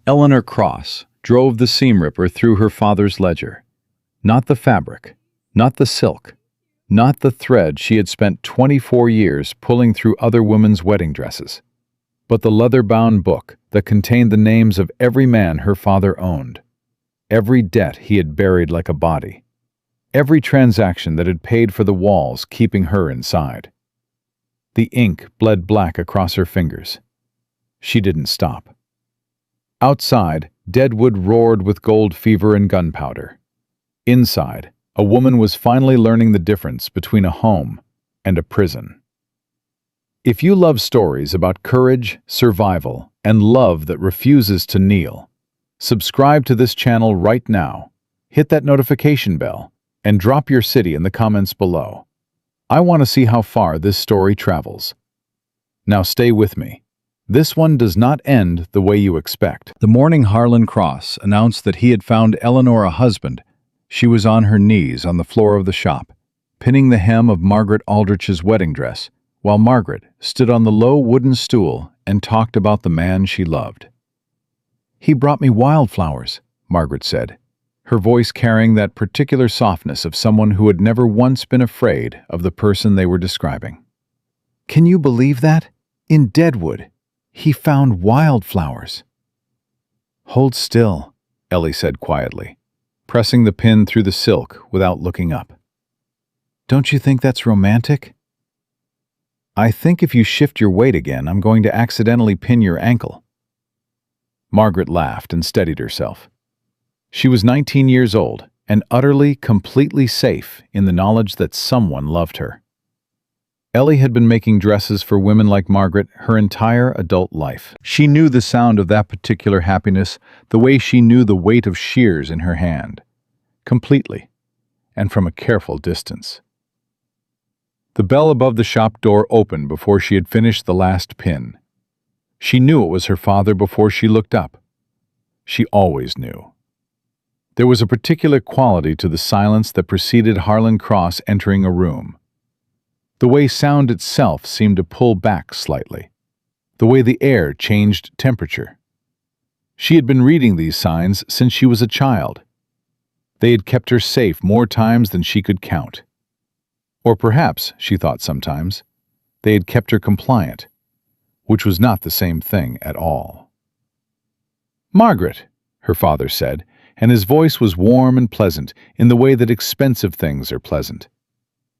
Eleanor Cross drove the seam ripper through her father's ledger. Not the fabric, not the silk, not the thread she had spent 24 years pulling through other women's wedding dresses, but the leather-bound book that contained the names of every man her father owned, every debt he had buried like a body, every transaction that had paid for the walls keeping her inside. The ink bled black across her fingers. She didn't stop. Outside, Deadwood roared with gold fever and gunpowder. Inside, a woman was finally learning the difference between a home and a prison. If you love stories about courage, survival, and love that refuses to kneel, subscribe to this channel right now, hit that notification bell, and drop your city in the comments below. I want to see how far this story travels. Now stay with me. This one does not end the way you expect. The morning Harland Cross announced that he had found Eleanor a husband, she was on her knees on the floor of the shop, pinning the hem of Margaret Aldrich's wedding dress, while Margaret stood on the low wooden stool and talked about the man she loved. "He brought me wildflowers," Margaret said, her voice carrying that particular softness of someone who had never once been afraid of the person they were describing. "Can you believe that? In Deadwood, he found wildflowers." "Hold still," Ellie said quietly, pressing the pin through the silk without looking up. "Don't you think that's romantic?" "I think if you shift your weight again, I'm going to accidentally pin your ankle." Margaret laughed and steadied herself. She was 19 years old and utterly, completely safe in the knowledge that someone loved her. Ellie had been making dresses for women like Margaret her entire adult life. She knew the sound of that particular happiness the way she knew the weight of shears in her hand, completely, and from a careful distance. The bell above the shop door opened before she had finished the last pin. She knew it was her father before she looked up. She always knew. There was a particular quality to the silence that preceded Harland Cross entering a room. The way sound itself seemed to pull back slightly. The way the air changed temperature. She had been reading these signs since she was a child. They had kept her safe more times than she could count. Or perhaps, she thought sometimes, they had kept her compliant, which was not the same thing at all. "Margaret," her father said, and his voice was warm and pleasant in the way that expensive things are pleasant,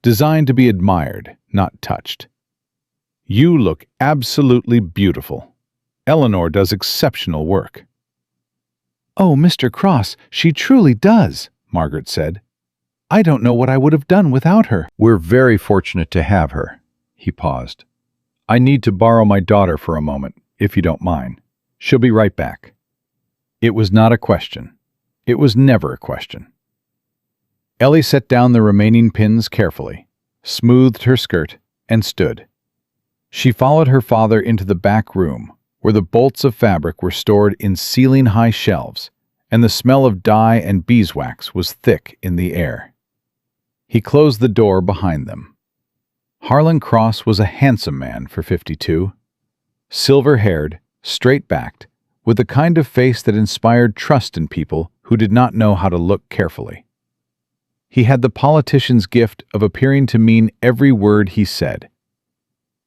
designed to be admired, not touched. "You look absolutely beautiful. Eleanor does exceptional work." "Oh, Mr. Cross, she truly does," Margaret said. "I don't know what I would have done without her." "We're very fortunate to have her." He paused. "I need to borrow my daughter for a moment, if you don't mind. She'll be right back." It was not a question. It was never a question. Ellie set down the remaining pins carefully, smoothed her skirt, and stood. She followed her father into the back room, where the bolts of fabric were stored in ceiling-high shelves, and the smell of dye and beeswax was thick in the air. He closed the door behind them. Harland Cross was a handsome man for 52, silver-haired, straight-backed, with the kind of face that inspired trust in people who did not know how to look carefully. He had the politician's gift of appearing to mean every word he said.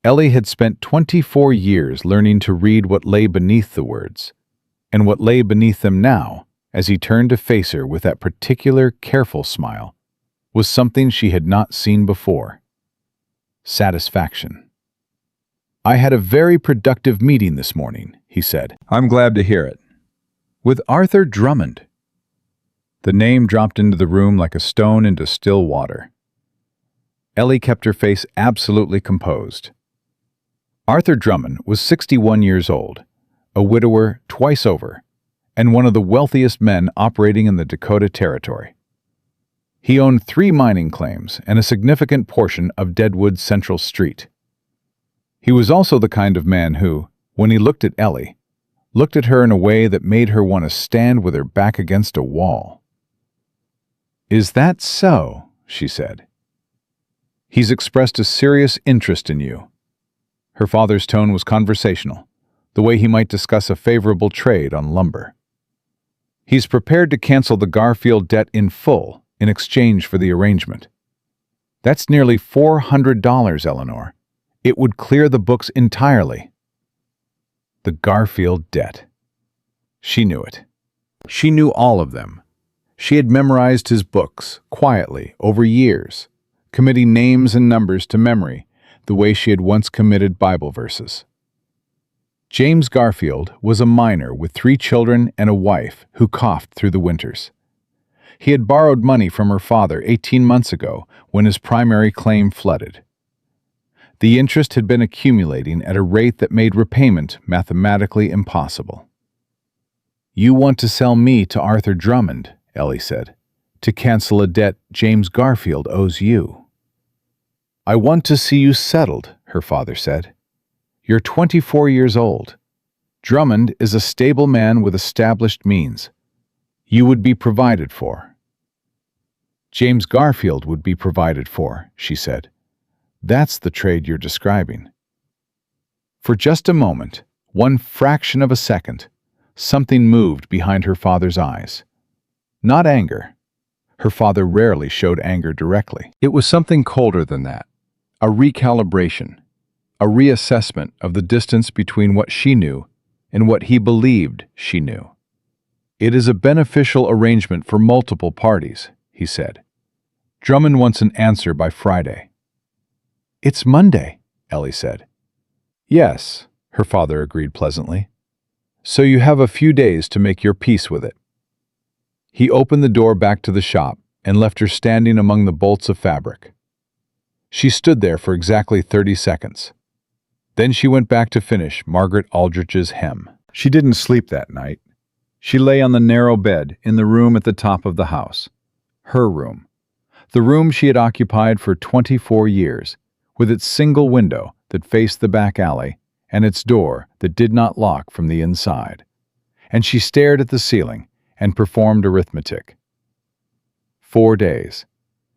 Ellie had spent 24 years learning to read what lay beneath the words, and what lay beneath them now, as he turned to face her with that particular, careful smile, was something she had not seen before. Satisfaction. "I had a very productive meeting this morning," he said. "I'm glad to hear it. With Arthur Drummond." The name dropped into the room like a stone into still water. Ellie kept her face absolutely composed. Arthur Drummond was 61 years old, a widower twice over, and one of the wealthiest men operating in the Dakota Territory. He owned 3 mining claims and a significant portion of Deadwood Central Street. He was also the kind of man who, when he looked at Ellie, looked at her in a way that made her want to stand with her back against a wall. "Is that so?" she said. "He's expressed a serious interest in you." Her father's tone was conversational, the way he might discuss a favorable trade on lumber. He's prepared to cancel the Garfield debt in full in exchange for the arrangement. That's nearly $400, Eleanor. It would clear the books entirely. The Garfield debt. She knew it. She knew all of them. She had memorized his books, quietly, over years, committing names and numbers to memory, the way she had once committed Bible verses. James Garfield was a miner with 3 children and a wife who coughed through the winters. He had borrowed money from her father 18 months ago when his primary claim flooded. The interest had been accumulating at a rate that made repayment mathematically impossible. "You want to sell me to Arthur Drummond," Ellie said, "to cancel a debt James Garfield owes you." "I want to see you settled," her father said. "You're 24 years old. Drummond is a stable man with established means. You would be provided for." "James Garfield would be provided for," she said. "That's the trade you're describing." For just a moment, one fraction of a second, something moved behind her father's eyes. Not anger. Her father rarely showed anger directly. It was something colder than that. A recalibration. A reassessment of the distance between what she knew and what he believed she knew. "It is a beneficial arrangement for multiple parties," he said. "Drummond wants an answer by Friday." "It's Monday," Ellie said. "Yes," her father agreed pleasantly. "So you have a few days to make your peace with it." He opened the door back to the shop and left her standing among the bolts of fabric. She stood there for exactly 30 seconds. Then she went back to finish Margaret Aldrich's hem. She didn't sleep that night. She lay on the narrow bed in the room at the top of the house. Her room. The room she had occupied for 24 years, with its single window that faced the back alley and its door that did not lock from the inside. And she stared at the ceiling and performed arithmetic. 4 days.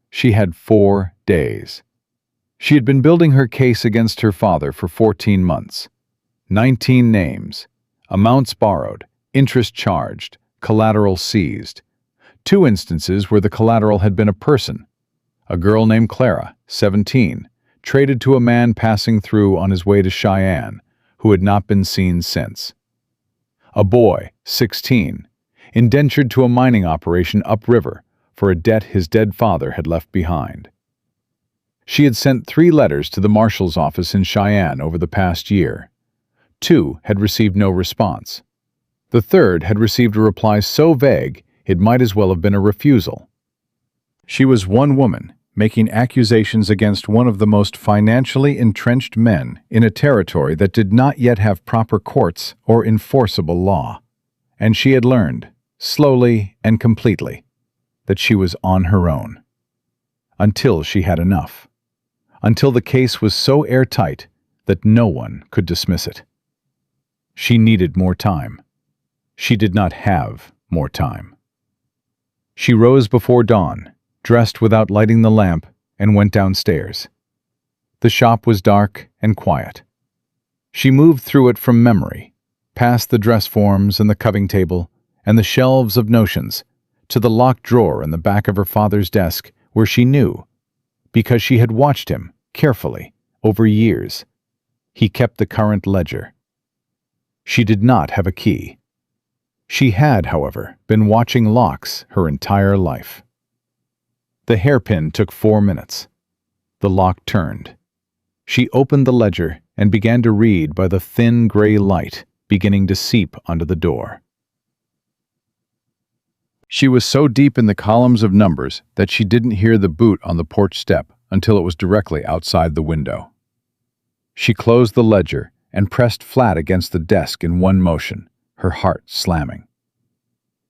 She had 4 days. She had been building her case against her father for 14 months. 19 names, amounts borrowed, interest charged, collateral seized. 2 instances where the collateral had been a person. A girl named Clara, 17, traded to a man passing through on his way to Cheyenne, who had not been seen since. A boy, 16, indentured to a mining operation upriver for a debt his dead father had left behind. She had sent 3 letters to the marshal's office in Cheyenne over the past year. 2 had received no response. The 3rd had received a reply so vague it might as well have been a refusal. She was one woman, making accusations against one of the most financially entrenched men in a territory that did not yet have proper courts or enforceable law. And she had learned, slowly and completely, that she was on her own. Until she had enough. Until the case was so airtight that no one could dismiss it. She needed more time. She did not have more time. She rose before dawn, dressed without lighting the lamp, and went downstairs. The shop was dark and quiet. She moved through it from memory, past the dress forms and the coving table and the shelves of notions, to the locked drawer in the back of her father's desk where she knew, because she had watched him, carefully, over years. He kept the current ledger. She did not have a key. She had, however, been watching locks her entire life. The hairpin took 4 minutes. The lock turned. She opened the ledger and began to read by the thin gray light beginning to seep onto the door. She was so deep in the columns of numbers that she didn't hear the boot on the porch step until it was directly outside the window. She closed the ledger and pressed flat against the desk in one motion, her heart slamming.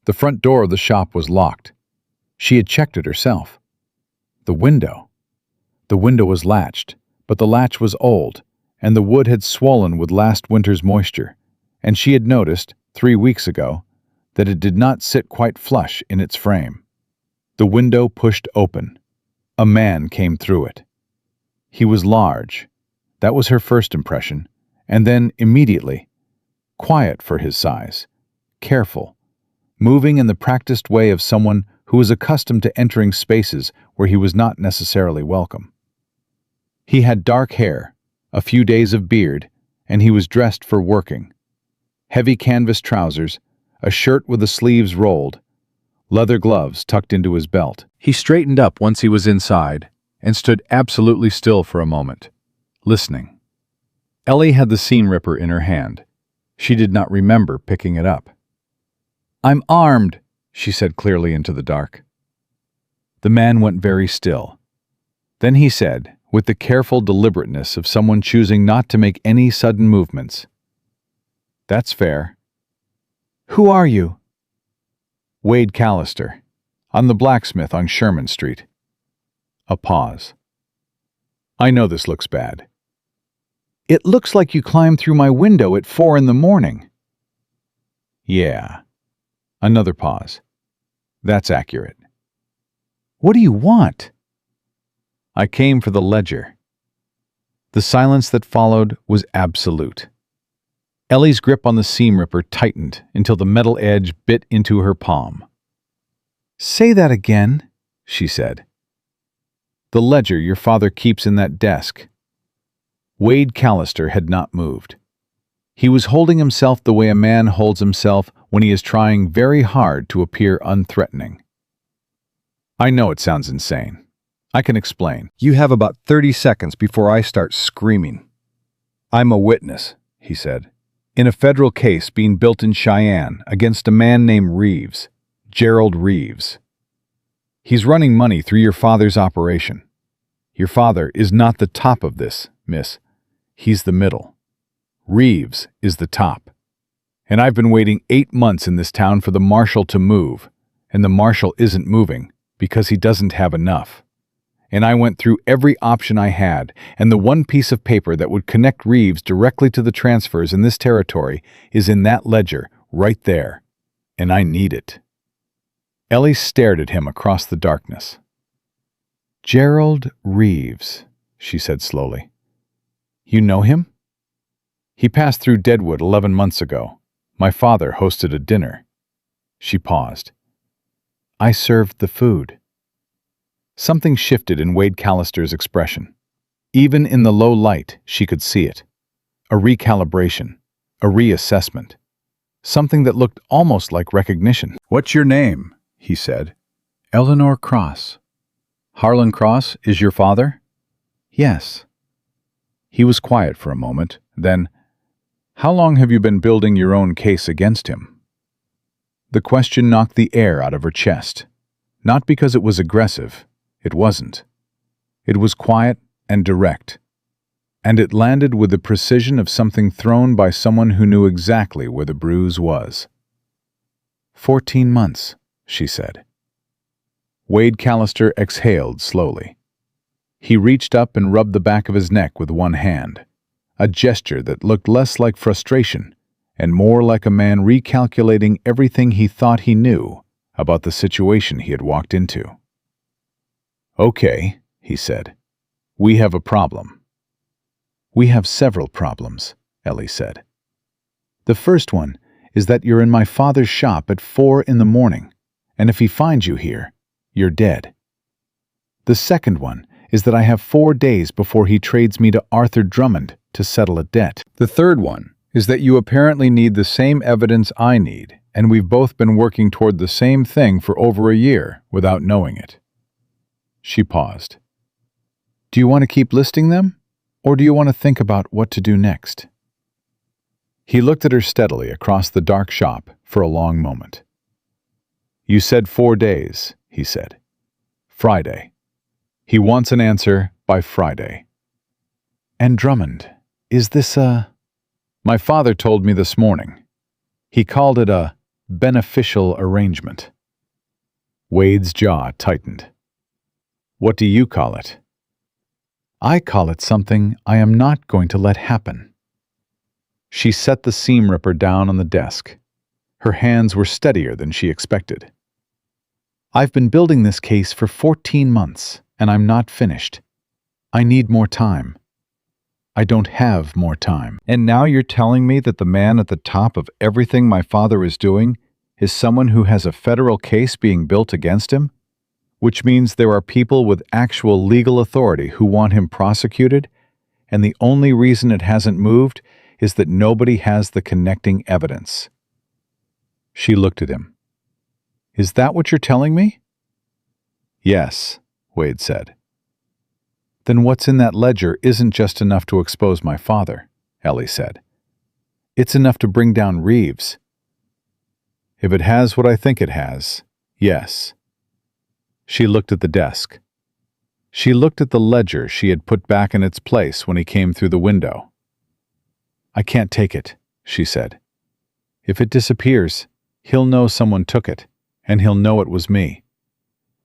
The front door of the shop was locked. She had checked it herself. The window. The window was latched, but the latch was old, and the wood had swollen with last winter's moisture, and she had noticed, 3 weeks ago, that it did not sit quite flush in its frame. The window pushed open. A man came through it. He was large. That was her first impression, and then, immediately, quiet for his size, careful, moving in the practiced way of someone who was accustomed to entering spaces where he was not necessarily welcome. He had dark hair, a few days of beard, and he was dressed for working. Heavy canvas trousers, a shirt with the sleeves rolled, leather gloves tucked into his belt. He straightened up once he was inside and stood absolutely still for a moment, listening. Ellie had the seam ripper in her hand. She did not remember picking it up. "I'm armed," she said clearly into the dark. The man went very still. Then he said, with the careful deliberateness of someone choosing not to make any sudden movements, "That's fair." "Who are you?" "Wade Callister. I'm the blacksmith on Sherman Street." A pause. "I know this looks bad." "It looks like you climbed through my window at 4 in the morning." "Yeah." Another pause. "That's accurate." "What do you want?" "I came for the ledger." The silence that followed was absolute. Ellie's grip on the seam ripper tightened until the metal edge bit into her palm. "Say that again," she said. "The ledger your father keeps in that desk." Wade Callister had not moved. He was holding himself the way a man holds himself when he is trying very hard to appear unthreatening. "I know it sounds insane. I can explain." "You have about 30 seconds before I start screaming." "I'm a witness," he said, "in a federal case being built in Cheyenne against a man named Reeves, Gerald Reeves. He's running money through your father's operation. Your father is not the top of this, miss. He's the middle. Reeves is the top. And I've been waiting 8 months in this town for the marshal to move, and the marshal isn't moving because he doesn't have enough. And I went through every option I had, and the one piece of paper that would connect Reeves directly to the transfers in this territory is in that ledger right there, and I need it." Ellie stared at him across the darkness. "Gerald Reeves," she said slowly. "You know him?" "He passed through Deadwood 11 months ago. My father hosted a dinner." She paused. "I served the food." Something shifted in Wade Callister's expression. Even in the low light, she could see it. A recalibration, a reassessment. Something that looked almost like recognition. "What's your name?" he said. "Eleanor Cross." "Harland Cross is your father?" "Yes." He was quiet for a moment, then, "How long have you been building your own case against him?" The question knocked the air out of her chest. Not because it was aggressive. It wasn't. It was quiet and direct. And it landed with the precision of something thrown by someone who knew exactly where the bruise was. 14 months, she said. Wade Callister exhaled slowly. He reached up and rubbed the back of his neck with one hand, a gesture that looked less like frustration and more like a man recalculating everything he thought he knew about the situation he had walked into. "Okay," he said. "We have a problem." "We have several problems," Ellie said. "The first one is that you're in my father's shop at 4 in the morning, and if he finds you here, you're dead. The second one is that I have 4 days before he trades me to Arthur Drummond to settle a debt. The third one is that you apparently need the same evidence I need, and we've both been working toward the same thing for over a year without knowing it." She paused. "Do you want to keep listing them, or do you want to think about what to do next?" He looked at her steadily across the dark shop for a long moment. "You said 4 days," he said. "Friday. He wants an answer by Friday." "And Drummond, is this a—" "My father told me this morning. He called it a beneficial arrangement." Wade's jaw tightened. "What do you call it?" "I call it something I am not going to let happen." She set the seam ripper down on the desk. Her hands were steadier than she expected. "I've been building this case for 14 months, and I'm not finished. I need more time. I don't have more time. And now you're telling me that the man at the top of everything my father is doing is someone who has a federal case being built against him? Which means there are people with actual legal authority who want him prosecuted, and the only reason it hasn't moved is that nobody has the connecting evidence. She looked at him. Is that what you're telling me? Yes, Wade said. Then what's in that ledger isn't just enough to expose my father, Ellie said. It's enough to bring down Reeves. If it has what I think it has, yes. She looked at the desk. She looked at the ledger she had put back in its place when he came through the window. I can't take it, she said. If it disappears, he'll know someone took it, and he'll know it was me.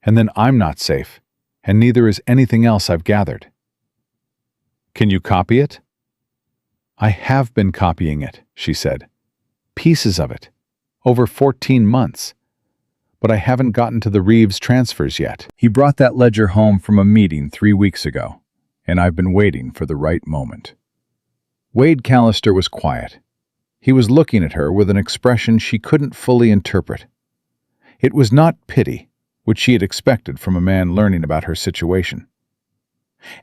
And then I'm not safe, and neither is anything else I've gathered. Can you copy it? I have been copying it, she said. Pieces of it. Over 14 months. But I haven't gotten to the Reeves transfers yet. He brought that ledger home from a meeting 3 weeks ago, and I've been waiting for the right moment. Wade Callister was quiet. He was looking at her with an expression she couldn't fully interpret. It was not pity, which she had expected from a man learning about her situation.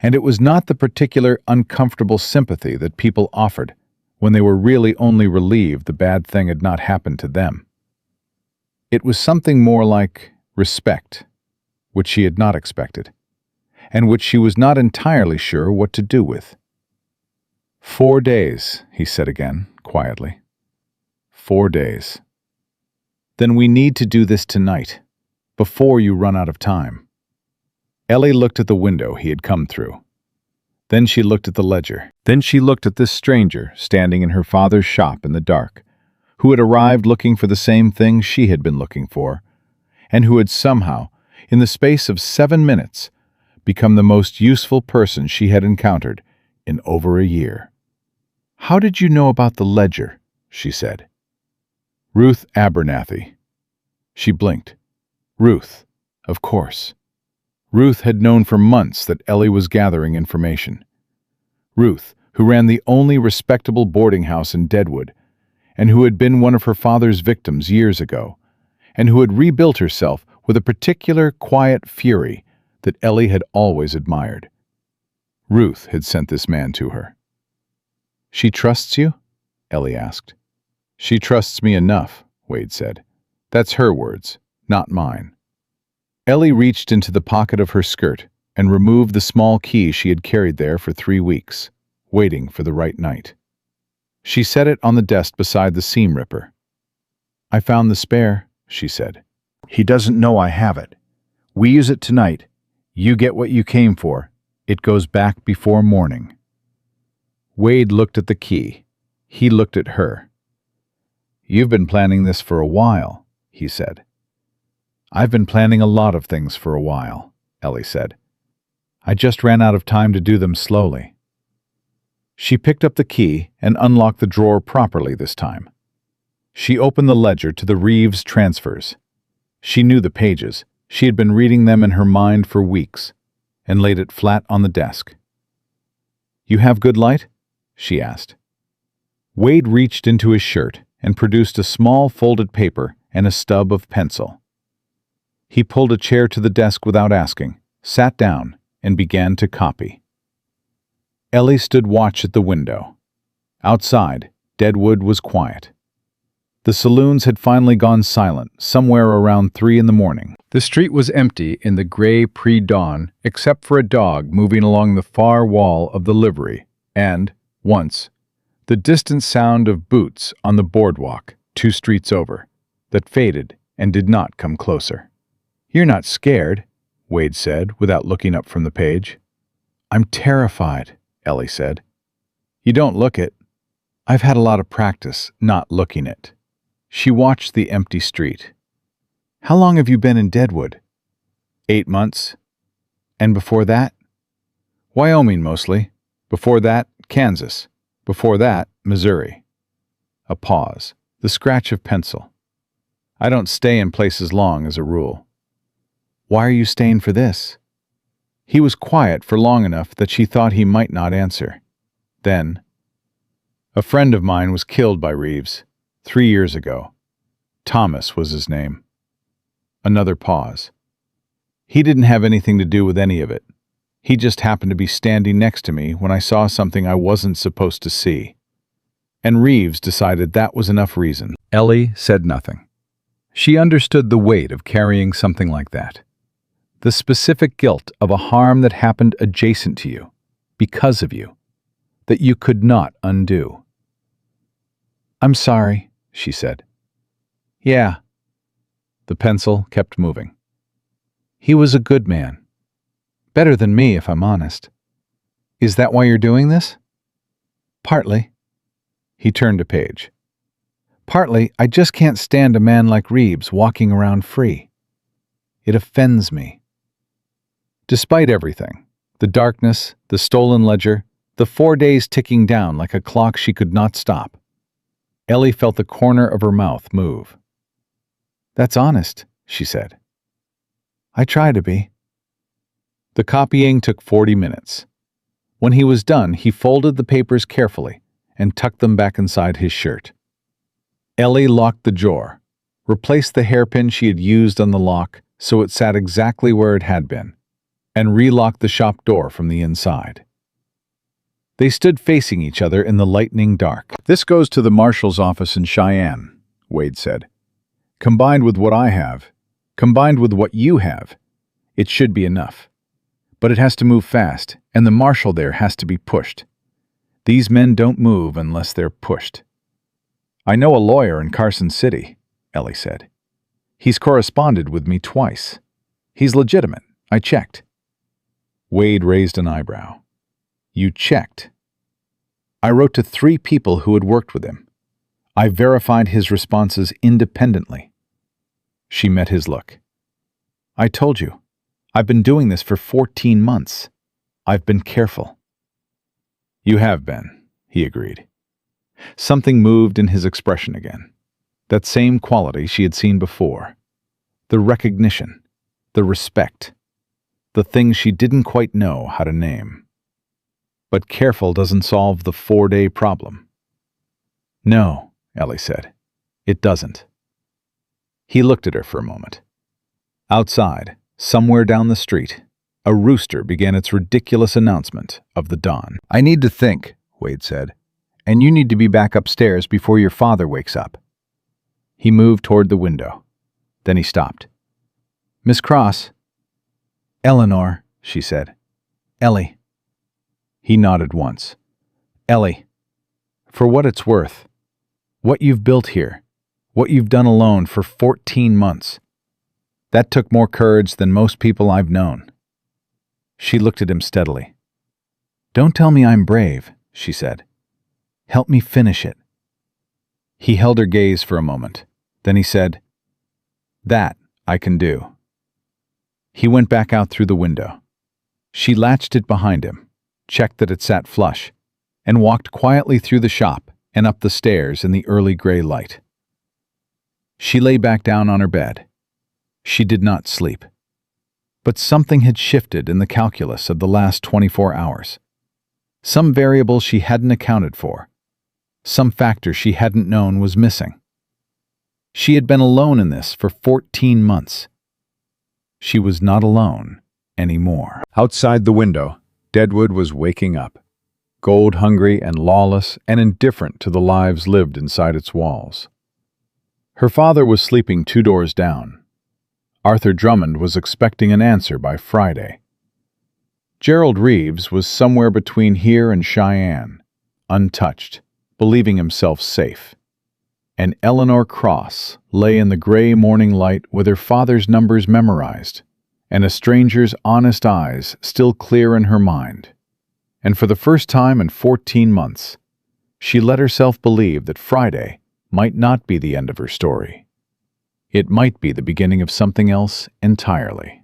And it was not the particular uncomfortable sympathy that people offered when they were really only relieved the bad thing had not happened to them. It was something more like respect, which she had not expected, and which she was not entirely sure what to do with. 4 days, he said again, quietly. 4 days. Then we need to do this tonight, before you run out of time. Ellie looked at the window he had come through. Then she looked at the ledger. Then she looked at this stranger standing in her father's shop in the dark, who had arrived looking for the same thing she had been looking for, and who had somehow, in the space of 7 minutes, become the most useful person she had encountered in over a year. How did you know about the ledger? She said. Ruth Abernathy. She blinked. Ruth, of course. Ruth had known for months that Ellie was gathering information. Ruth, who ran the only respectable boarding house in Deadwood, and who had been one of her father's victims years ago, and who had rebuilt herself with a particular quiet fury that Ellie had always admired. Ruth had sent this man to her. She trusts you? Ellie asked. She trusts me enough, Wade said. That's her words, not mine. Ellie reached into the pocket of her skirt and removed the small key she had carried there for 3 weeks, waiting for the right night. She set it on the desk beside the seam ripper. I found the spare, she said. He doesn't know I have it. We use it tonight. You get what you came for. It goes back before morning. Wade looked at the key. He looked at her. You've been planning this for a while, he said. I've been planning a lot of things for a while, Ellie said. I just ran out of time to do them slowly. She picked up the key and unlocked the drawer properly this time. She opened the ledger to the Reeves transfers. She knew the pages. She had been reading them in her mind for weeks, and laid it flat on the desk. You have good light? She asked. Wade reached into his shirt and produced a small folded paper and a stub of pencil. He pulled a chair to the desk without asking, sat down, and began to copy. Ellie stood watch at the window. Outside, Deadwood was quiet. The saloons had finally gone silent somewhere around 3 in the morning. The street was empty in the gray pre-dawn except for a dog moving along the far wall of the livery and, once, the distant sound of boots on the boardwalk 2 streets over, that faded and did not come closer. You're not scared, Wade said without looking up from the page. I'm terrified, Ellie said. You don't look it. I've had a lot of practice not looking it. She watched the empty street. How long have you been in Deadwood? 8 months. And before that? Wyoming mostly. Before that, Kansas. Before that, Missouri. A pause. The scratch of pencil. I don't stay in places long as a rule. Why are you staying for this? He was quiet for long enough that she thought he might not answer. Then, a friend of mine was killed by Reeves 3 years ago. Thomas was his name. Another pause. He didn't have anything to do with any of it. He just happened to be standing next to me when I saw something I wasn't supposed to see. And Reeves decided that was enough reason. Ellie said nothing. She understood the weight of carrying something like that. The specific guilt of a harm that happened adjacent to you, because of you, that you could not undo. "I'm sorry," she said. "Yeah." The pencil kept moving. "He was a good man. Better than me, if I'm honest. Is that why you're doing this?" "Partly." He turned a page. "Partly, I just can't stand a man like Reeves walking around free. It offends me." Despite everything, the darkness, the stolen ledger, the 4 days ticking down like a clock she could not stop, Ellie felt the corner of her mouth move. "That's honest," she said. "I try to be." The copying took 40 minutes. When he was done, he folded the papers carefully and tucked them back inside his shirt. Ellie locked the drawer, replaced the hairpin she had used on the lock so it sat exactly where it had been, and relocked the shop door from the inside. They stood facing each other in the lightning dark. "This goes to the marshal's office in Cheyenne," Wade said. "Combined with what I have, combined with what you have, it should be enough. But it has to move fast, and the marshal there has to be pushed. These men don't move unless they're pushed." "I know a lawyer in Carson City," Ellie said. "He's corresponded with me twice. He's legitimate. I checked." Wade raised an eyebrow. "You checked?" "I wrote to 3 people who had worked with him. I verified his responses independently." She met his look. "I told you. I've been doing this for 14 months. I've been careful." "You have been," he agreed. Something moved in his expression again. That same quality she had seen before. The recognition, the respect, the things she didn't quite know how to name. But careful doesn't solve the 4-day problem. "No," Ellie said. "It doesn't." He looked at her for a moment. Outside, somewhere down the street, a rooster began its ridiculous announcement of the dawn. "I need to think," Wade said, "and you need to be back upstairs before your father wakes up." He moved toward the window. Then he stopped. "Miss Cross?" "Eleanor," she said. "Ellie." He nodded once. "Ellie, for what it's worth, what you've built here, what you've done alone for 14 months, that took more courage than most people I've known." She looked at him steadily. "Don't tell me I'm brave," she said. "Help me finish it." He held her gaze for a moment. Then he said, "That I can do." He went back out through the window. She latched it behind him, checked that it sat flush, and walked quietly through the shop and up the stairs in the early gray light. She lay back down on her bed. She did not sleep. But something had shifted in the calculus of the last 24 hours. Some variable she hadn't accounted for. Some factor she hadn't known was missing. She had been alone in this for 14 months. She was not alone anymore. Outside the window, Deadwood was waking up, gold-hungry and lawless and indifferent to the lives lived inside its walls. Her father was sleeping 2 doors down. Arthur Drummond was expecting an answer by Friday. Gerald Reeves was somewhere between here and Cheyenne, untouched, believing himself safe. And Eleanor Cross lay in the gray morning light with her father's numbers memorized, and a stranger's honest eyes still clear in her mind. And for the first time in 14 months, she let herself believe that Friday might not be the end of her story. It might be the beginning of something else entirely.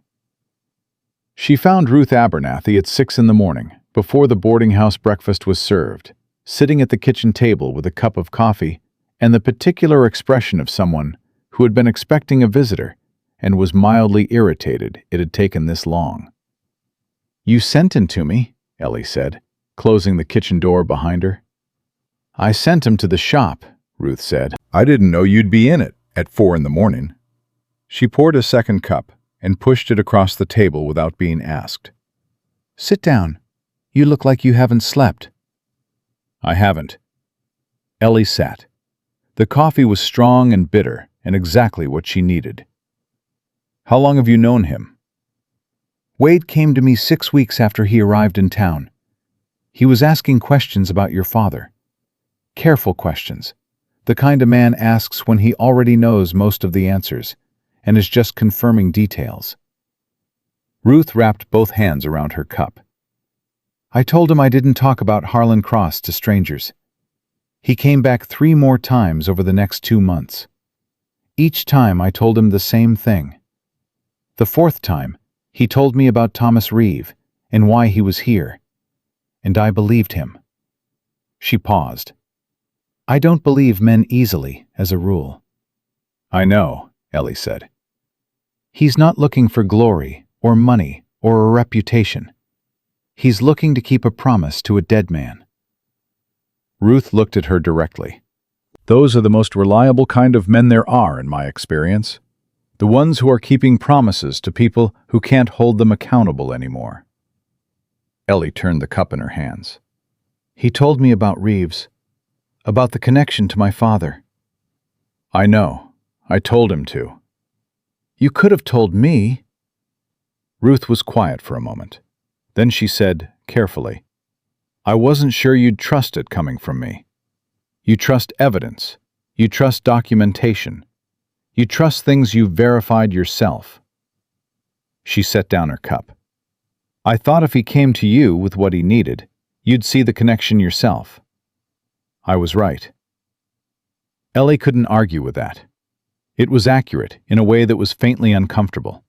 She found Ruth Abernathy at 6 a.m, before the boarding house breakfast was served, sitting at the kitchen table with a cup of coffee and the particular expression of someone who had been expecting a visitor and was mildly irritated it had taken this long. "You sent him to me," Ellie said, closing the kitchen door behind her. "I sent him to the shop," Ruth said. "I didn't know you'd be in it at 4 in the morning." She poured a second cup and pushed it across the table without being asked. "Sit down. You look like you haven't slept." "I haven't." Ellie sat. The coffee was strong and bitter, and exactly what she needed. "How long have you known him?" "Wade came to me 6 weeks after he arrived in town. He was asking questions about your father. Careful questions, the kind a man asks when he already knows most of the answers, and is just confirming details." Ruth wrapped both hands around her cup. "I told him I didn't talk about Harland Cross to strangers. He came back 3 more times over the next 2 months. Each time I told him the same thing. The 4th time, he told me about Thomas Reeves and why he was here. And I believed him." She paused. "I don't believe men easily, as a rule." "I know," Ellie said. "He's not looking for glory or money or a reputation. He's looking to keep a promise to a dead man." Ruth looked at her directly. "Those are the most reliable kind of men there are, in my experience. The ones who are keeping promises to people who can't hold them accountable anymore." Ellie turned the cup in her hands. "He told me about Reeves, about the connection to my father." "I know. I told him to." "You could have told me." Ruth was quiet for a moment. Then she said, carefully, "I wasn't sure you'd trust it coming from me. You trust evidence. You trust documentation. You trust things you've verified yourself." She set down her cup. "I thought if he came to you with what he needed, you'd see the connection yourself." I was right. Ellie couldn't argue with that. It was accurate in a way that was faintly uncomfortable.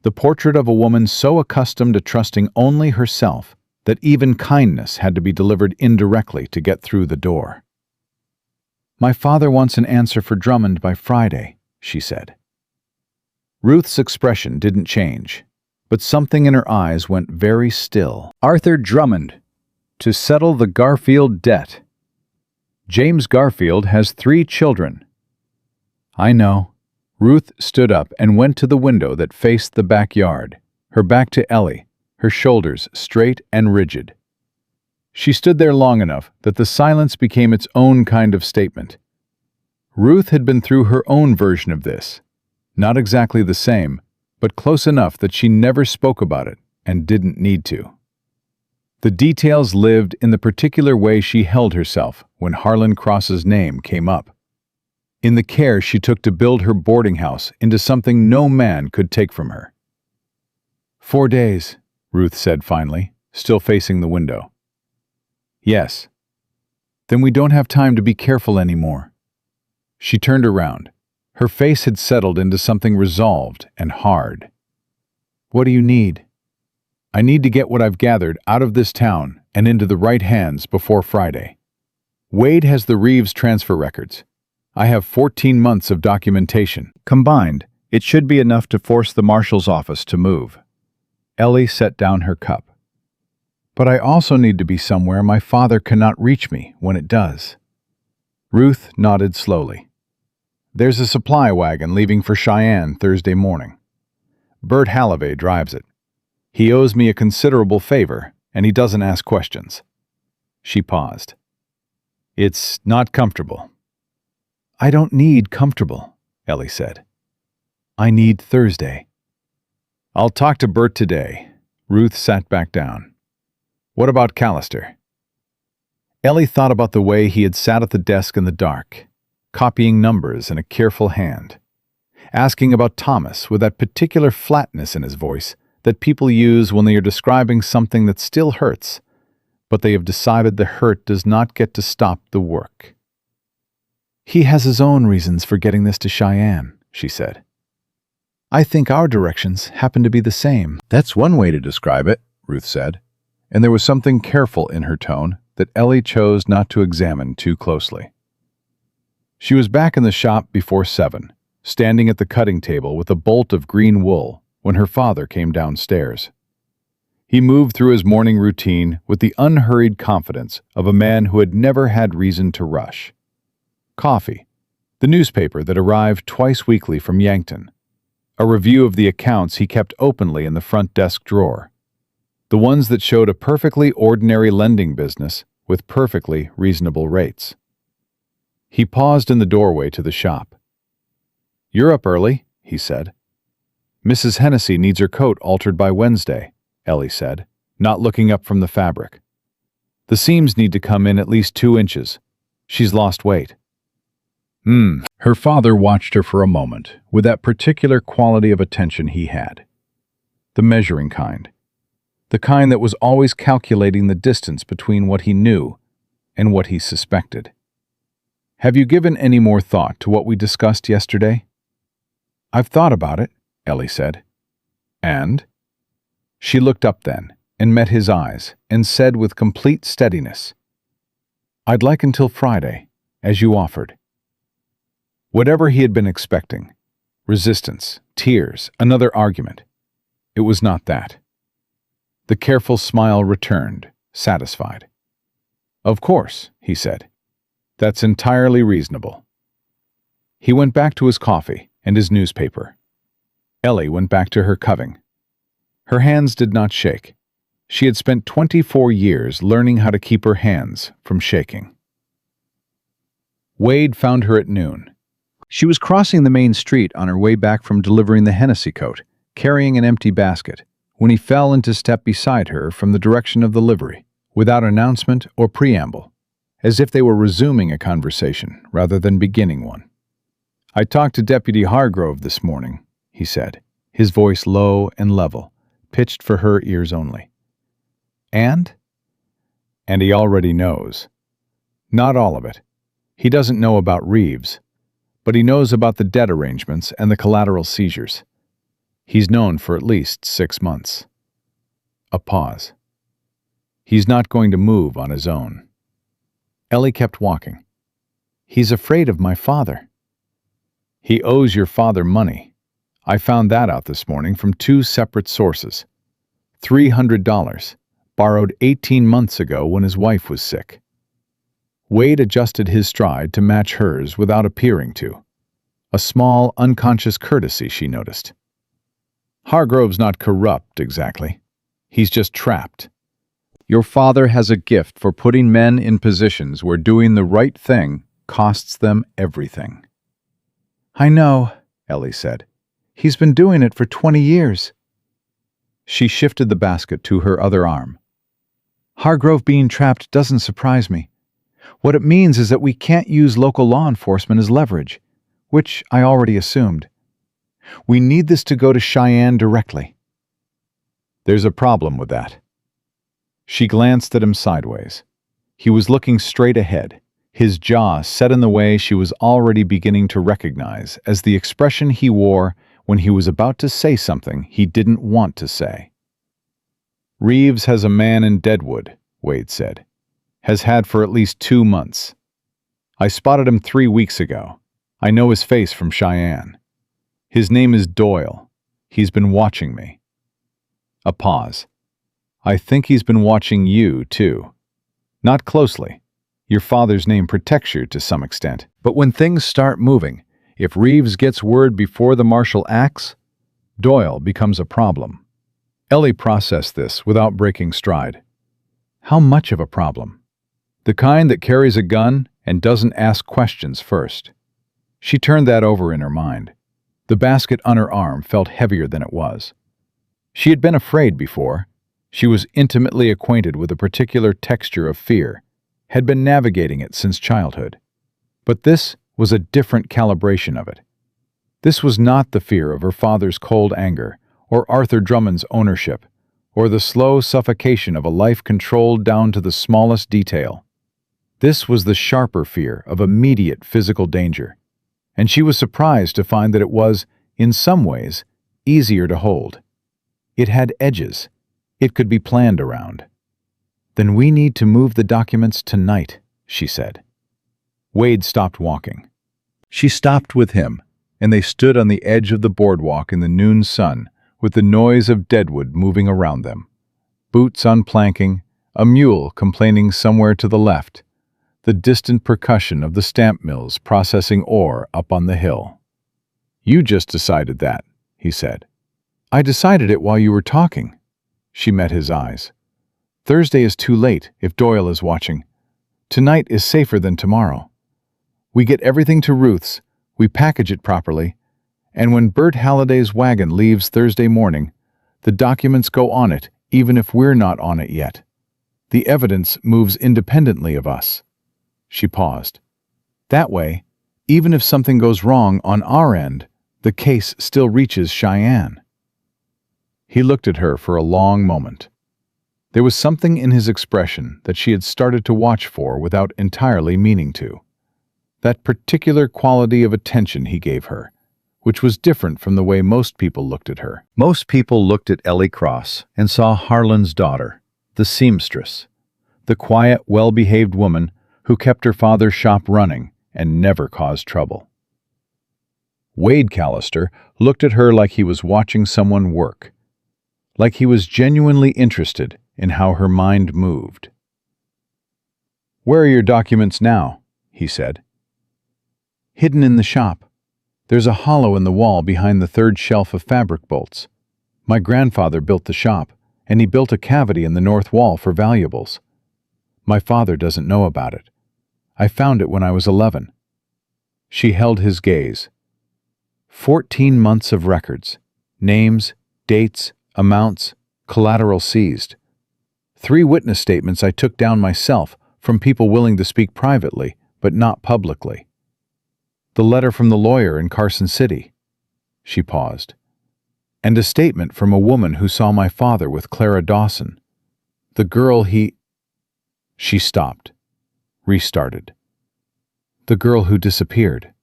The portrait of a woman so accustomed to trusting only herself that even kindness had to be delivered indirectly to get through the door. "My father wants an answer for Drummond by Friday," she said. Ruth's expression didn't change, but something in her eyes went very still. "Arthur Drummond, to settle the Garfield debt. James Garfield has 3 children." "I know." Ruth stood up and went to the window that faced the backyard, her back to Ellie, her shoulders straight and rigid. She stood there long enough that the silence became its own kind of statement. Ruth had been through her own version of this, not exactly the same, but close enough that she never spoke about it and didn't need to. The details lived in the particular way she held herself when Harland Cross's name came up, in the care she took to build her boarding house into something no man could take from her. 4 days, Ruth said finally, still facing the window. "Yes." "Then we don't have time to be careful anymore." She turned around. Her face had settled into something resolved and hard. "What do you need?" "I need to get what I've gathered out of this town and into the right hands before Friday. Wade has the Reeves transfer records. I have 14 months of documentation. Combined, it should be enough to force the marshal's office to move." Ellie set down her cup. "But I also need to be somewhere my father cannot reach me when it does." Ruth nodded slowly. "There's a supply wagon leaving for Cheyenne Thursday morning. Bert Halliday drives it. He owes me a considerable favor, and he doesn't ask questions." She paused. "It's not comfortable." "I don't need comfortable," Ellie said. "I need Thursday." "I'll talk to Bert today." Ruth sat back down. "What about Callister?" Ellie thought about the way he had sat at the desk in the dark, copying numbers in a careful hand, asking about Thomas with that particular flatness in his voice that people use when they are describing something that still hurts, but they have decided the hurt does not get to stop the work. "He has his own reasons for getting this to Cheyenne," she said. "I think our directions happen to be the same." "That's one way to describe it," Ruth said, and there was something careful in her tone that Ellie chose not to examine too closely. She was back in the shop before 7, standing at the cutting table with a bolt of green wool when her father came downstairs. He moved through his morning routine with the unhurried confidence of a man who had never had reason to rush. Coffee, the newspaper that arrived twice weekly from Yankton, a review of the accounts he kept openly in the front desk drawer, the ones that showed a perfectly ordinary lending business with perfectly reasonable rates. He paused in the doorway to the shop. "You're up early," he said. "Mrs. Hennessy needs her coat altered by Wednesday," Ellie said, not looking up from the fabric. "The seams need to come in at least 2 inches. She's lost weight." Her father watched her for a moment, with that particular quality of attention he had. The measuring kind. The kind that was always calculating the distance between what he knew and what he suspected. "Have you given any more thought to what we discussed yesterday?" "I've thought about it," Ellie said. "And?" She looked up then, and met his eyes, and said with complete steadiness, "I'd like until Friday, as you offered." Whatever he had been expecting, resistance, tears, another argument, it was not that. The careful smile returned, satisfied. "Of course," he said. "That's entirely reasonable." He went back to his coffee and his newspaper. Ellie went back to her coving. Her hands did not shake. She had spent 24 years learning how to keep her hands from shaking. Wade found her at noon. She was crossing the main street on her way back from delivering the Hennessy coat, carrying an empty basket, when he fell into step beside her from the direction of the livery, without announcement or preamble, as if they were resuming a conversation rather than beginning one. "I talked to Deputy Hargrove this morning," he said, his voice low and level, pitched for her ears only. "And?" "And he already knows. Not all of it. He doesn't know about Reeves, but he knows about the debt arrangements and the collateral seizures. He's known for at least 6 months." A pause. "He's not going to move on his own." Ellie kept walking. "He's afraid of my father." "He owes your father money. I found that out this morning from 2 separate sources. $300, borrowed 18 months ago when his wife was sick." Wade adjusted his stride to match hers without appearing to. A small, unconscious courtesy, she noticed. "Hargrove's not corrupt, exactly. He's just trapped. Your father has a gift for putting men in positions where doing the right thing costs them everything." "I know," Ellie said. "He's been doing it for 20 years. She shifted the basket to her other arm. "Hargrove being trapped doesn't surprise me. What it means is that we can't use local law enforcement as leverage, which I already assumed. We need this to go to Cheyenne directly." "There's a problem with that." She glanced at him sideways. He was looking straight ahead, his jaw set in the way she was already beginning to recognize as the expression he wore when he was about to say something he didn't want to say. "Reeves has a man in Deadwood," Wade said. "Has had for at least 2 months. I spotted him 3 weeks ago. I know his face from Cheyenne. His name is Doyle. He's been watching me." A pause. "I think he's been watching you, too. Not closely. Your father's name protects you to some extent. But when things start moving, if Reeves gets word before the marshal acts, Doyle becomes a problem." Ellie processed this without breaking stride. How much of a problem? The kind that carries a gun and doesn't ask questions first. She turned that over in her mind. The basket on her arm felt heavier than it was. She had been afraid before. She was intimately acquainted with a particular texture of fear, had been navigating it since childhood. But this was a different calibration of it. This was not the fear of her father's cold anger, or Arthur Drummond's ownership, or the slow suffocation of a life controlled down to the smallest detail. This was the sharper fear of immediate physical danger, and she was surprised to find that it was, in some ways, easier to hold. It had edges. It could be planned around. "Then we need to move the documents tonight," she said. Wade stopped walking. She stopped with him, and they stood on the edge of the boardwalk in the noon sun, with the noise of Deadwood moving around them. boots on planking, a mule complaining somewhere to the left, the distant percussion of the stamp mills processing ore up on the hill. "You just decided that," he said. "I decided it while you were talking." She met his eyes. "Thursday is too late if Doyle is watching. Tonight is safer than tomorrow. We get everything to Ruth's, we package it properly, and when Bert Halliday's wagon leaves Thursday morning, the documents go on it even if we're not on it yet. The evidence moves independently of us." She paused. "That way, even if something goes wrong on our end, the case still reaches Cheyenne." He looked at her for a long moment. There was something in his expression that she had started to watch for without entirely meaning to. That particular quality of attention he gave her, which was different from the way most people looked at her. Most people looked at Eleanor Cross and saw Harland's daughter, the seamstress, the quiet, well-behaved woman who kept her father's shop running and never caused trouble. Wade Callister looked at her like he was watching someone work, like he was genuinely interested in how her mind moved. "Where are your documents now?" he said. "Hidden in the shop. There's a hollow in the wall behind the third shelf of fabric bolts. My grandfather built the shop, and he built a cavity in the north wall for valuables. My father doesn't know about it. I found it when I was 11. She held his gaze. 14 months of records, names, dates, amounts, collateral seized. 3 witness statements I took down myself from people willing to speak privately, but not publicly. The letter from the lawyer in Carson City." She paused. "And a statement from a woman who saw my father with Clara Dawson. The girl he—" She stopped, restarted. "The girl who disappeared."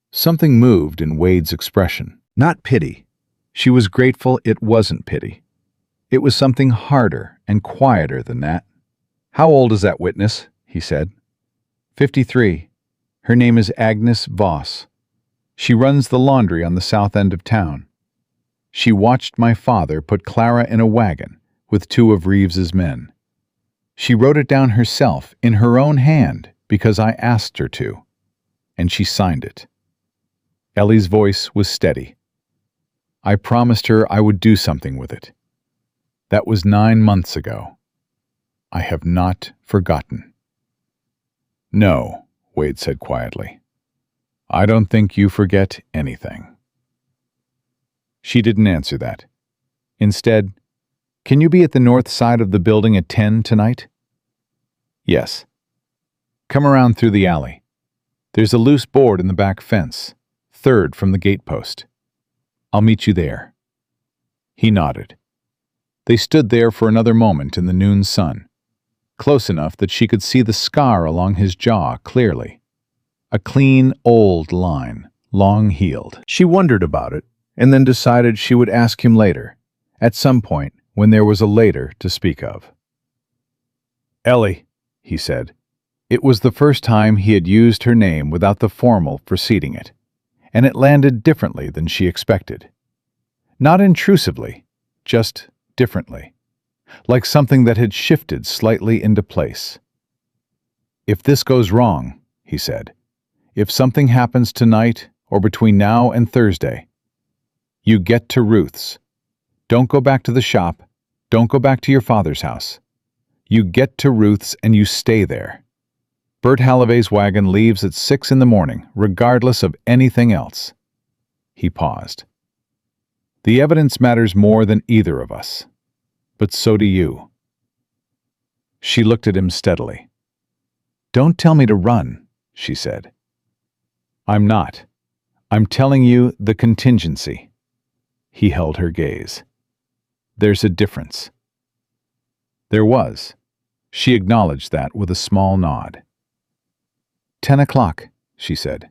Something moved in Wade's expression. Not pity. She was grateful it wasn't pity. It was something harder and quieter than that. "How old is that witness?" he said. 53. Her name is Agnes Voss. She runs the laundry on the south end of town. She watched my father put Clara in a wagon with 2 of Reeves's men. She wrote it down herself in her own hand because I asked her to, and she signed it." Ellie's voice was steady. "I promised her I would do something with it. That was 9 months ago. I have not forgotten." "No," Wade said quietly. "I don't think you forget anything." She didn't answer that. Instead, "Can you be at the north side of the building at 10 tonight?" "Yes." "Come around through the alley. There's a loose board in the back fence, 3rd from the gatepost. I'll meet you there." He nodded. They stood there for another moment in the noon sun, close enough that she could see the scar along his jaw clearly. A clean, old line, long-healed. She wondered about it, and then decided she would ask him later, at some point when there was a later to speak of. "Ellie," he said. It was the first time he had used her name without the formal preceding it, and it landed differently than she expected. Not intrusively, just differently, like something that had shifted slightly into place. "If this goes wrong," he said, "if something happens tonight or between now and Thursday, you get to Ruth's. Don't go back to the shop. Don't go back to your father's house. You get to Ruth's and you stay there. Bert Halliday's wagon leaves at 6 in the morning, regardless of anything else." He paused. "The evidence matters more than either of us, but so do you." She looked at him steadily. "Don't tell me to run," she said. "I'm not. I'm telling you the contingency." He held her gaze. "There's a difference." There was. She acknowledged that with a small nod. 10 o'clock, she said.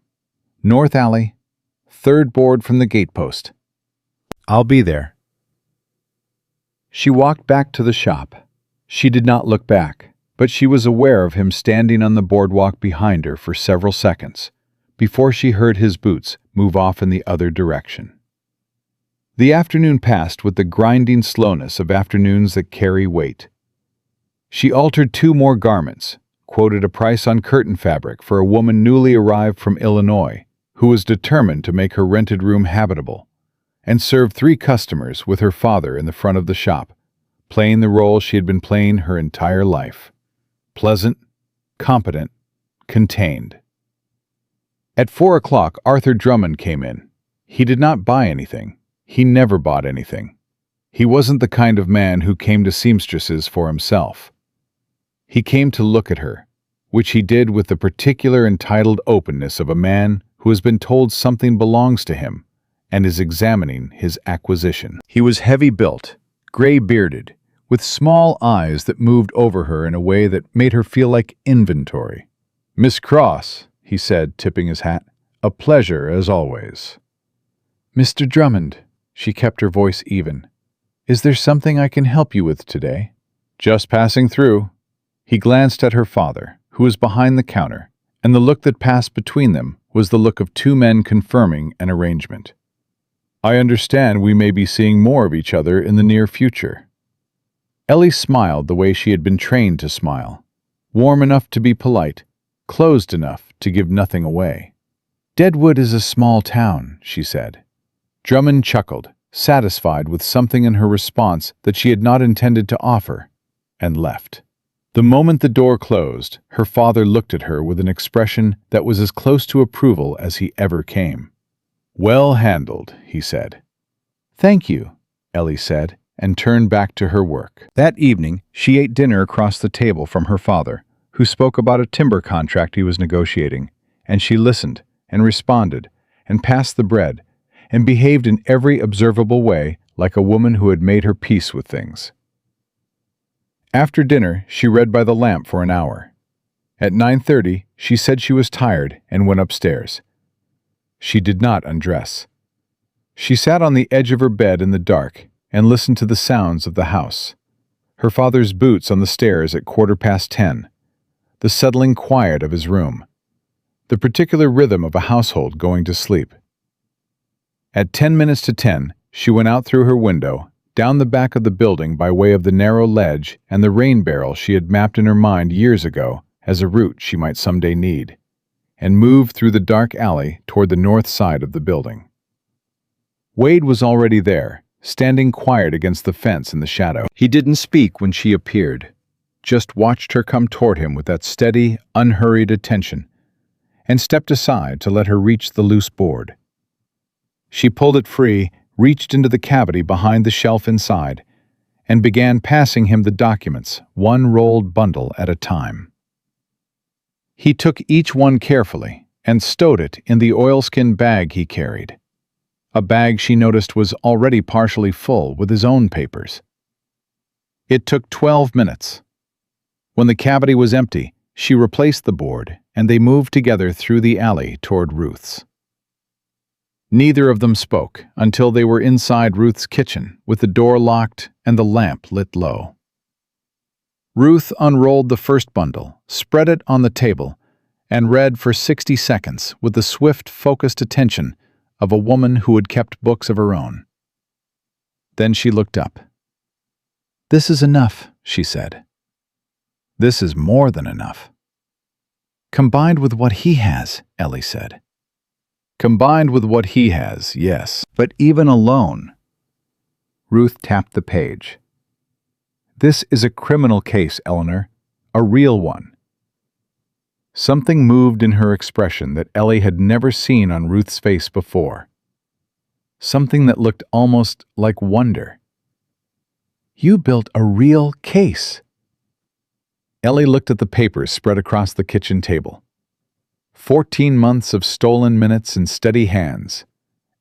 "North Alley, 3rd board from the gatepost. I'll be there." She walked back to the shop. She did not look back, but she was aware of him standing on the boardwalk behind her for several seconds before she heard his boots move off in the other direction. The afternoon passed with the grinding slowness of afternoons that carry weight. She altered 2 more garments, quoted a price on curtain fabric for a woman newly arrived from Illinois who was determined to make her rented room habitable, and served 3 customers with her father in the front of the shop, playing the role she had been playing her entire life. Pleasant, competent, contained. At 4 o'clock, Arthur Drummond came in. He did not buy anything. He never bought anything. He wasn't the kind of man who came to seamstresses for himself. He came to look at her, which he did with the particular entitled openness of a man who has been told something belongs to him and is examining his acquisition. He was heavy-built, gray-bearded, with small eyes that moved over her in a way that made her feel like inventory. "Miss Cross," he said, tipping his hat, "a pleasure as always." "Mr. Drummond," she kept her voice even, "is there something I can help you with today?" "Just passing through." He glanced at her father, who was behind the counter, and the look that passed between them was the look of 2 men confirming an arrangement. "I understand we may be seeing more of each other in the near future." Ellie smiled the way she had been trained to smile, warm enough to be polite, closed enough to give nothing away. "Deadwood is a small town," she said. Drummond chuckled, satisfied with something in her response that she had not intended to offer, and left. The moment the door closed, her father looked at her with an expression that was as close to approval as he ever came. "Well handled," he said. "Thank you," Ellie said, and turned back to her work. That evening, she ate dinner across the table from her father, who spoke about a timber contract he was negotiating, and she listened, and responded, and passed the bread, and behaved in every observable way like a woman who had made her peace with things. After dinner, she read by the lamp for an hour. At 9:30, she said she was tired and went upstairs. She did not undress. She sat on the edge of her bed in the dark and listened to the sounds of the house. Her father's boots on the stairs at 10:15, the settling quiet of his room, the particular rhythm of a household going to sleep. At 10 minutes to 10, she went out through her window, down the back of the building by way of the narrow ledge and the rain barrel she had mapped in her mind years ago as a route she might someday need, and moved through the dark alley toward the north side of the building. Wade was already there, standing quiet against the fence in the shadow. He didn't speak when she appeared, just watched her come toward him with that steady, unhurried attention, and stepped aside to let her reach the loose board. She pulled it free, reached into the cavity behind the shelf inside, and began passing him the documents, one rolled bundle at a time. He took each one carefully and stowed it in the oilskin bag he carried, a bag she noticed was already partially full with his own papers. It took 12 minutes. When the cavity was empty, she replaced the board, and they moved together through the alley toward Ruth's. Neither of them spoke until they were inside Ruth's kitchen, with the door locked and the lamp lit low. Ruth unrolled the first bundle, spread it on the table, and read for 60 seconds with the swift, focused attention of a woman who had kept books of her own. Then she looked up. "This is enough," she said. "This is more than enough." "Combined with what he has," Ellie said. "Combined with what he has, yes. But even alone." Ruth tapped the page. "This is a criminal case, Eleanor. A real one." Something moved in her expression that Ellie had never seen on Ruth's face before. Something that looked almost like wonder. "You built a real case." Ellie looked at the papers spread across the kitchen table. 14 months of stolen minutes in steady hands,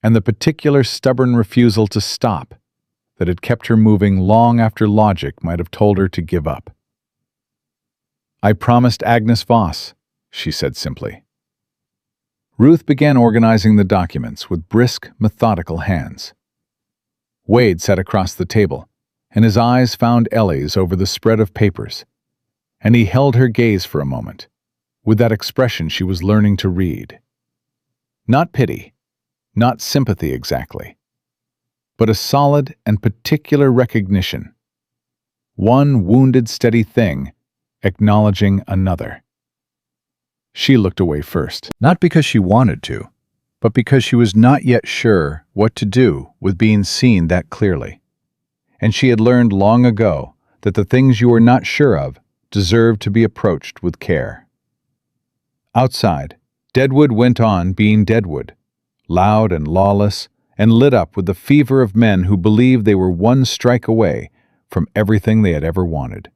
and the particular stubborn refusal to stop that had kept her moving long after logic might have told her to give up. "I promised Agnes Voss," she said simply. Ruth began organizing the documents with brisk, methodical hands. Wade sat across the table, and his eyes found Ellie's over the spread of papers, and he held her gaze for a moment, with that expression she was learning to read. Not pity, not sympathy exactly, but a solid and particular recognition. One wounded, steady thing acknowledging another. She looked away first, not because she wanted to, but because she was not yet sure what to do with being seen that clearly. And she had learned long ago that the things you are not sure of deserve to be approached with care. Outside, Deadwood went on being Deadwood, loud and lawless, and lit up with the fever of men who believed they were one strike away from everything they had ever wanted.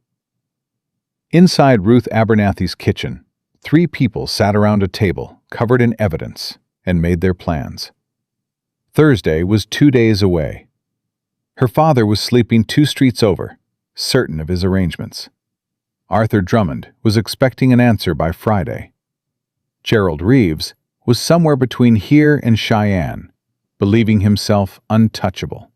Inside Ruth Abernathy's kitchen, 3 people sat around a table covered in evidence and made their plans. Thursday was 2 days away. Her father was sleeping 2 streets over, certain of his arrangements. Arthur Drummond was expecting an answer by Friday. Gerald Reeves was somewhere between here and Cheyenne, believing himself untouchable.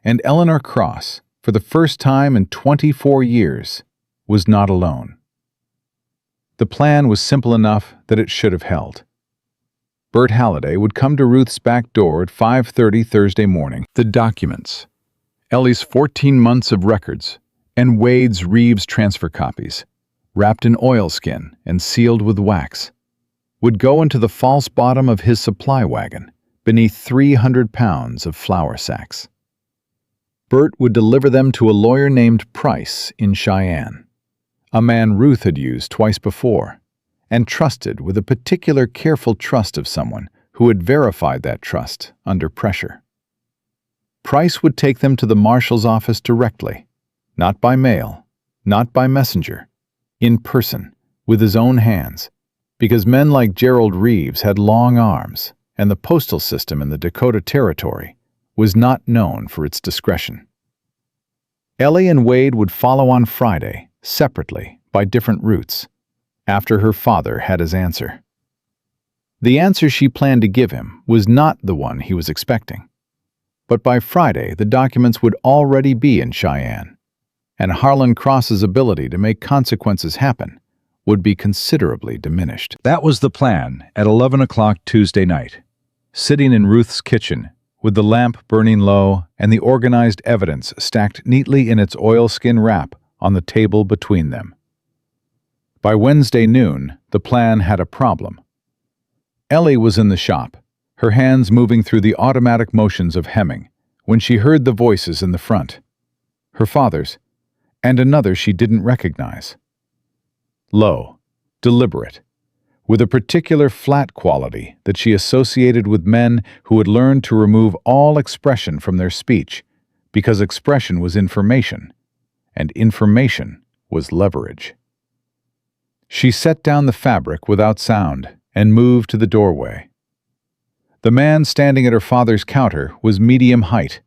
And Eleanor Cross, for the first time in 24 years, was not alone. The plan was simple enough that it should have held. Bert Halliday would come to Ruth's back door at 5:30 Thursday morning. The documents, Ellie's 14 months of records, and Wade's Reeves transfer copies, wrapped in oilskin and sealed with wax, would go into the false bottom of his supply wagon beneath 300 pounds of flour sacks. Bert would deliver them to a lawyer named Price in Cheyenne, a man Ruth had used twice before, and trusted with a particular careful trust of someone who had verified that trust under pressure. Price would take them to the marshal's office directly, not by mail, not by messenger, in person, with his own hands, because men like Gerald Reeves had long arms, and the postal system in the Dakota Territory was not known for its discretion. Ellie and Wade would follow on Friday, separately, by different routes, after her father had his answer. The answer she planned to give him was not the one he was expecting. But by Friday, the documents would already be in Cheyenne, and Harland Cross's ability to make consequences happen would be considerably diminished. That was the plan at 11 o'clock Tuesday night, sitting in Ruth's kitchen, with the lamp burning low and the organized evidence stacked neatly in its oilskin wrap on the table between them. By Wednesday noon, the plan had a problem. Ellie was in the shop, her hands moving through the automatic motions of hemming, when she heard the voices in the front. Her father's, and another she didn't recognize. Low, deliberate, with a particular flat quality that she associated with men who had learned to remove all expression from their speech, because expression was information, and information was leverage. She set down the fabric without sound and moved to the doorway. The man standing at her father's counter was medium height,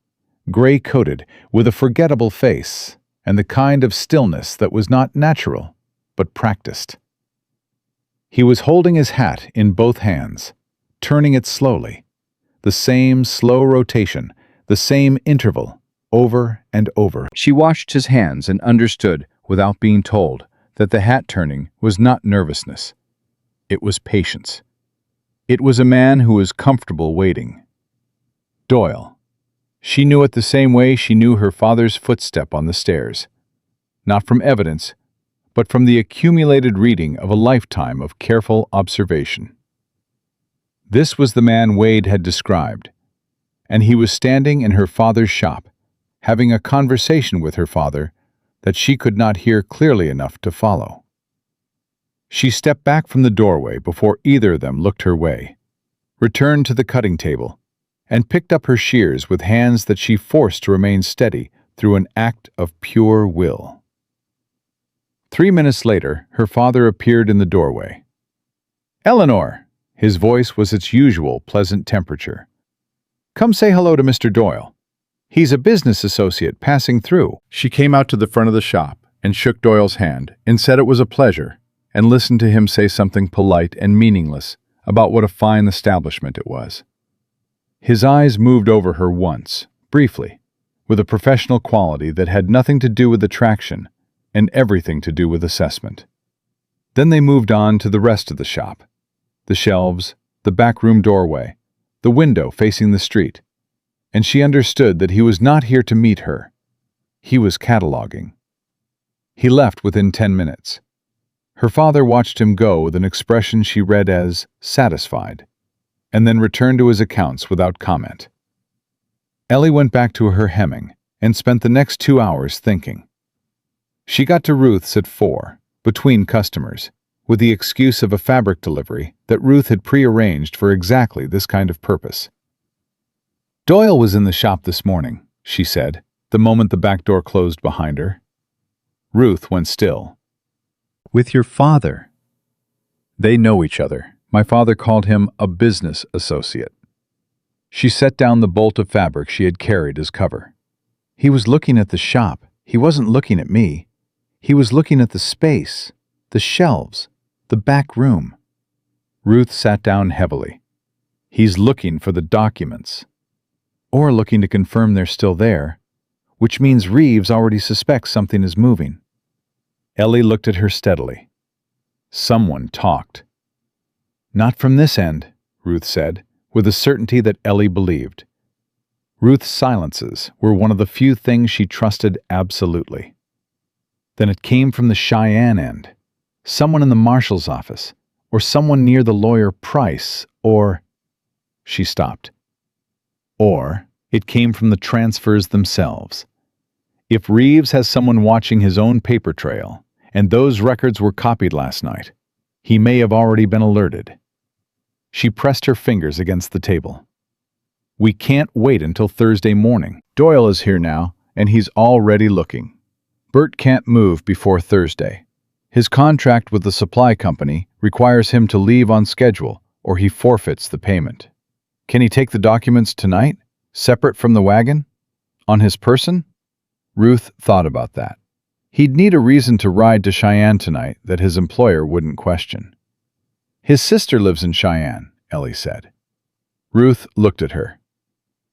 gray-coated, with a forgettable face, and the kind of stillness that was not natural, but practiced. He was holding his hat in both hands, turning it slowly, the same slow rotation, the same interval, over and over. She watched his hands and understood, without being told, that the hat turning was not nervousness. It was patience. It was a man who was comfortable waiting. Doyle. She knew it the same way she knew her father's footstep on the stairs, not from evidence, but from the accumulated reading of a lifetime of careful observation. This was the man Wade had described, and he was standing in her father's shop, having a conversation with her father that she could not hear clearly enough to follow. She stepped back from the doorway before either of them looked her way, returned to the cutting table, and picked up her shears with hands that she forced to remain steady through an act of pure will. 3 minutes later, her father appeared in the doorway. "Eleanor!" His voice was its usual pleasant temperature. "Come say hello to Mr. Doyle. He's a business associate passing through." She came out to the front of the shop and shook Doyle's hand and said it was a pleasure, and listened to him say something polite and meaningless about what a fine establishment it was. His eyes moved over her once, briefly, with a professional quality that had nothing to do with attraction and everything to do with assessment. Then they moved on to the rest of the shop, the shelves, the back room doorway, the window facing the street, and she understood that he was not here to meet her. He was cataloging. He left within 10 minutes. Her father watched him go with an expression she read as satisfied, and then returned to his accounts without comment. Ellie went back to her hemming and spent the next 2 hours thinking. She got to Ruth's at 4, between customers, with the excuse of a fabric delivery that Ruth had prearranged for exactly this kind of purpose. Doyle was in the shop this morning, she said, the moment the back door closed behind her. Ruth went still. With your father. They know each other. My father called him a business associate. She set down the bolt of fabric she had carried as cover. He was looking at the shop. He wasn't looking at me. He was looking at the space, the shelves, the back room. Ruth sat down heavily. He's looking for the documents. Or looking to confirm they're still there, which means Reeves already suspects something is moving. Ellie looked at her steadily. Someone talked. Not from this end, Ruth said, with a certainty that Ellie believed. Ruth's silences were one of the few things she trusted absolutely. Then it came from the Cheyenne end, someone in the marshal's office, or someone near the lawyer Price, or... She stopped. Or it came from the transfers themselves. If Reeves has someone watching his own paper trail, and those records were copied last night, he may have already been alerted. She pressed her fingers against the table. We can't wait until Thursday morning. Doyle is here now, and he's already looking. Bert can't move before Thursday. His contract with the supply company requires him to leave on schedule, or he forfeits the payment. Can he take the documents tonight, separate from the wagon? On his person? Ruth thought about that. He'd need a reason to ride to Cheyenne tonight that his employer wouldn't question. His sister lives in Cheyenne, Ellie said. Ruth looked at her.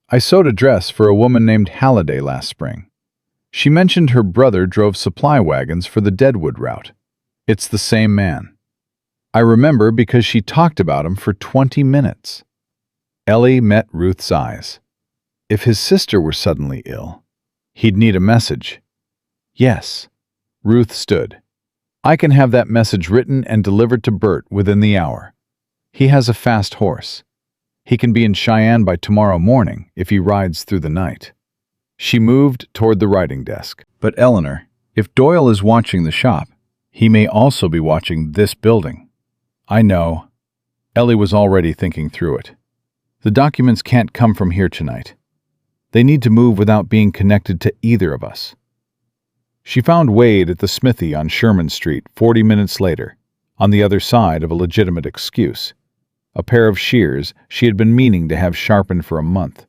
I sewed a dress for a woman named Halliday last spring. She mentioned her brother drove supply wagons for the Deadwood route. It's the same man. I remember because she talked about him for 20 minutes. Ellie met Ruth's eyes. If his sister were suddenly ill, he'd need a message. Yes. Ruth stood. I can have that message written and delivered to Bert within the hour. He has a fast horse. He can be in Cheyenne by tomorrow morning if he rides through the night. She moved toward the writing desk. But Eleanor, if Doyle is watching the shop, he may also be watching this building. I know. Ellie was already thinking through it. The documents can't come from here tonight. They need to move without being connected to either of us. She found Wade at the smithy on Sherman Street 40 minutes later, on the other side of a legitimate excuse, a pair of shears she had been meaning to have sharpened for a month,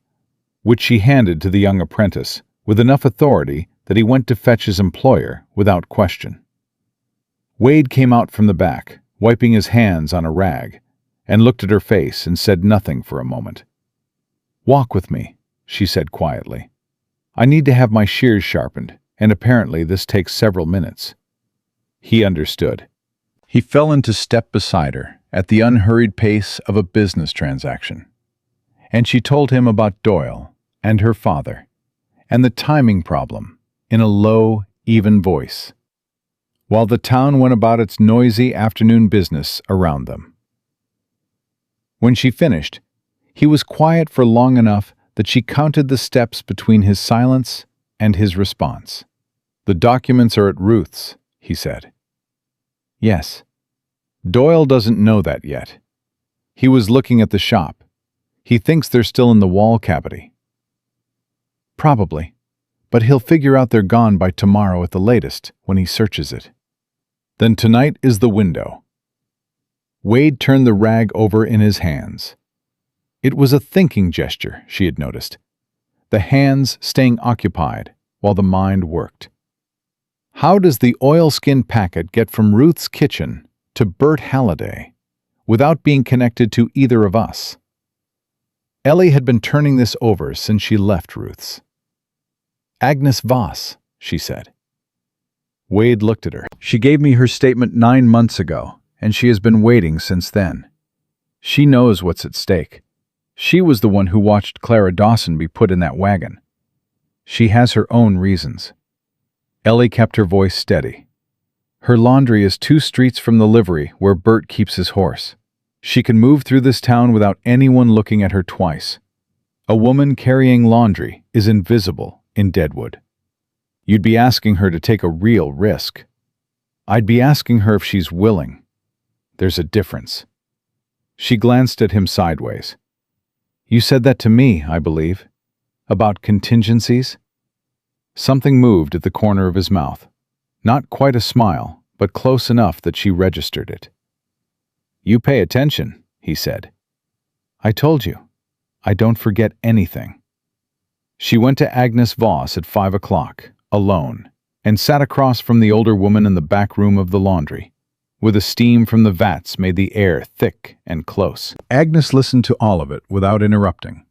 which she handed to the young apprentice with enough authority that he went to fetch his employer without question. Wade came out from the back, wiping his hands on a rag, and looked at her face and said nothing for a moment. Walk with me, she said quietly. I need to have my shears sharpened, and apparently this takes several minutes. He understood. He fell into step beside her at the unhurried pace of a business transaction. And she told him about Doyle and her father and the timing problem in a low, even voice, while the town went about its noisy afternoon business around them. When she finished, he was quiet for long enough that she counted the steps between his silence and his response. The documents are at Ruth's, he said. Yes. Doyle doesn't know that yet. He was looking at the shop. He thinks they're still in the wall cavity. Probably, but he'll figure out they're gone by tomorrow at the latest when he searches it. Then tonight is the window. Wade turned the rag over in his hands. It was a thinking gesture, she had noticed, the hands staying occupied while the mind worked. How does the oilskin packet get from Ruth's kitchen to Bert Halliday without being connected to either of us? Ellie had been turning this over since she left Ruth's. Agnes Voss, she said. Wade looked at her. She gave me her statement 9 months ago, and she has been waiting since then. She knows what's at stake. She was the one who watched Clara Dawson be put in that wagon. She has her own reasons. Ellie kept her voice steady. Her laundry is 2 streets from the livery where Bert keeps his horse. She can move through this town without anyone looking at her twice. A woman carrying laundry is invisible in Deadwood. You'd be asking her to take a real risk. I'd be asking her if she's willing. There's a difference. She glanced at him sideways. You said that to me, I believe. About contingencies? Something moved at the corner of his mouth. Not quite a smile, but close enough that she registered it. You pay attention, he said. I told you. I don't forget anything. She went to Agnes Voss at 5 o'clock, alone, and sat across from the older woman in the back room of the laundry, where the steam from the vats made the air thick and close. Agnes listened to all of it without interrupting.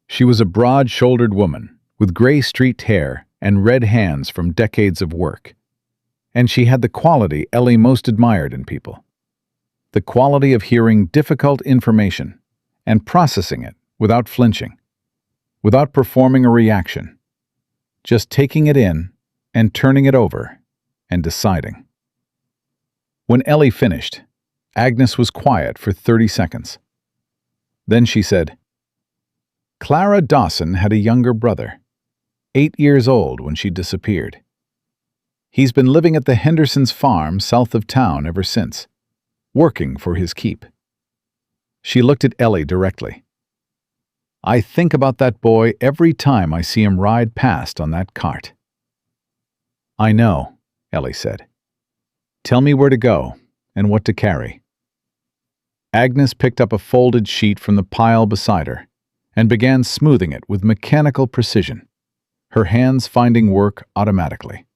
She was a broad-shouldered woman, with gray-streaked hair and red hands from decades of work. And she had the quality Ellie most admired in people. The quality of hearing difficult information and processing it without flinching, without performing a reaction, just taking it in and turning it over and deciding. When Ellie finished, Agnes was quiet for 30 seconds. Then she said, Clara Dawson had a younger brother, 8 years old when she disappeared. He's been living at the Hendersons' farm south of town ever since, working for his keep. She looked at Ellie directly. I think about that boy every time I see him ride past on that cart. I know, Ellie said. Tell me where to go and what to carry. Agnes picked up a folded sheet from the pile beside her and began smoothing it with mechanical precision, her hands finding work automatically.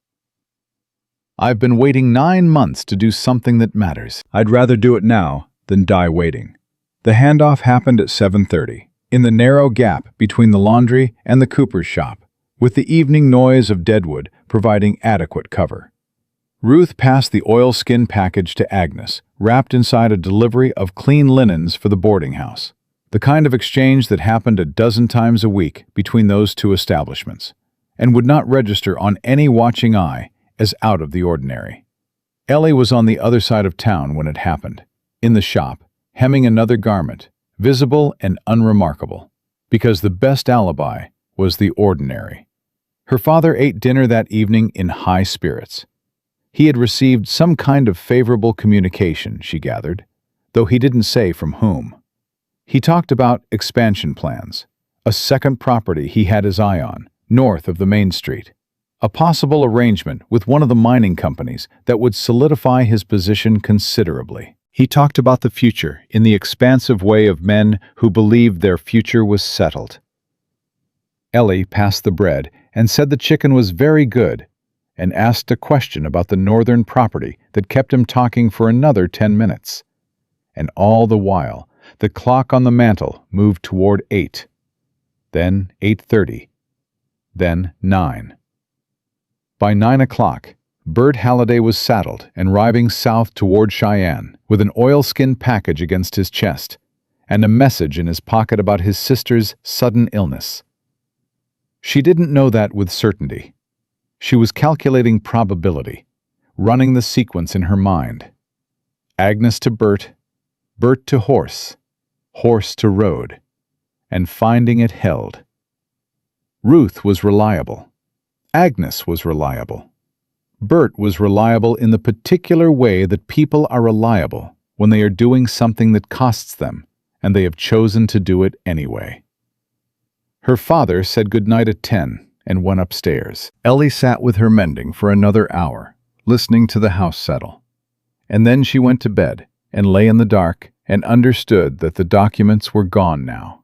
I've been waiting 9 months to do something that matters. I'd rather do it now than die waiting. The handoff happened at 7:30, in the narrow gap between the laundry and the cooper's shop, with the evening noise of Deadwood providing adequate cover. Ruth passed the oilskin package to Agnes, wrapped inside a delivery of clean linens for the boarding house, the kind of exchange that happened a dozen times a week between those 2 establishments, and would not register on any watching eye as out of the ordinary. Ellie was on the other side of town when it happened, in the shop, hemming another garment, visible and unremarkable, because the best alibi was the ordinary. Her father ate dinner that evening in high spirits. He had received some kind of favorable communication, she gathered, though he didn't say from whom. He talked about expansion plans, a second property he had his eye on, north of the main street, a possible arrangement with one of the mining companies that would solidify his position considerably. He talked about the future in the expansive way of men who believed their future was settled. Ellie passed the bread and said the chicken was very good, and asked a question about the northern property that kept him talking for another 10 minutes. And all the while, the clock on the mantel moved toward 8, then 8:30, then 9. By 9 o'clock, Bert Halliday was saddled and riding south toward Cheyenne with an oilskin package against his chest and a message in his pocket about his sister's sudden illness. She didn't know that with certainty. She was calculating probability, running the sequence in her mind. Agnes to Bert, Bert to horse, horse to road, and finding it held. Ruth was reliable. Agnes was reliable. Bert was reliable in the particular way that people are reliable when they are doing something that costs them, and they have chosen to do it anyway. Her father said goodnight at 10 and went upstairs. Ellie sat with her mending for another hour, listening to the house settle. And then she went to bed and lay in the dark and understood that the documents were gone now,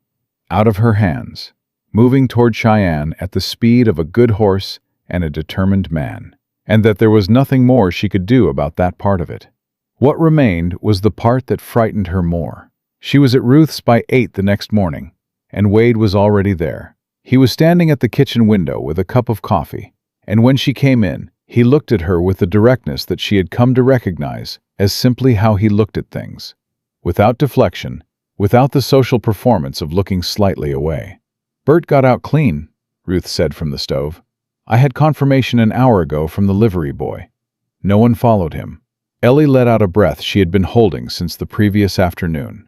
out of her hands, moving toward Cheyenne at the speed of a good horse and a determined man, and that there was nothing more she could do about that part of it. What remained was the part that frightened her more. She was at Ruth's by 8 the next morning, and Wade was already there. He was standing at the kitchen window with a cup of coffee, and when she came in, he looked at her with the directness that she had come to recognize as simply how he looked at things, without deflection, without the social performance of looking slightly away. "Bert got out clean," Ruth said from the stove. "I had confirmation an hour ago from the livery boy. No one followed him." Ellie let out a breath she had been holding since the previous afternoon.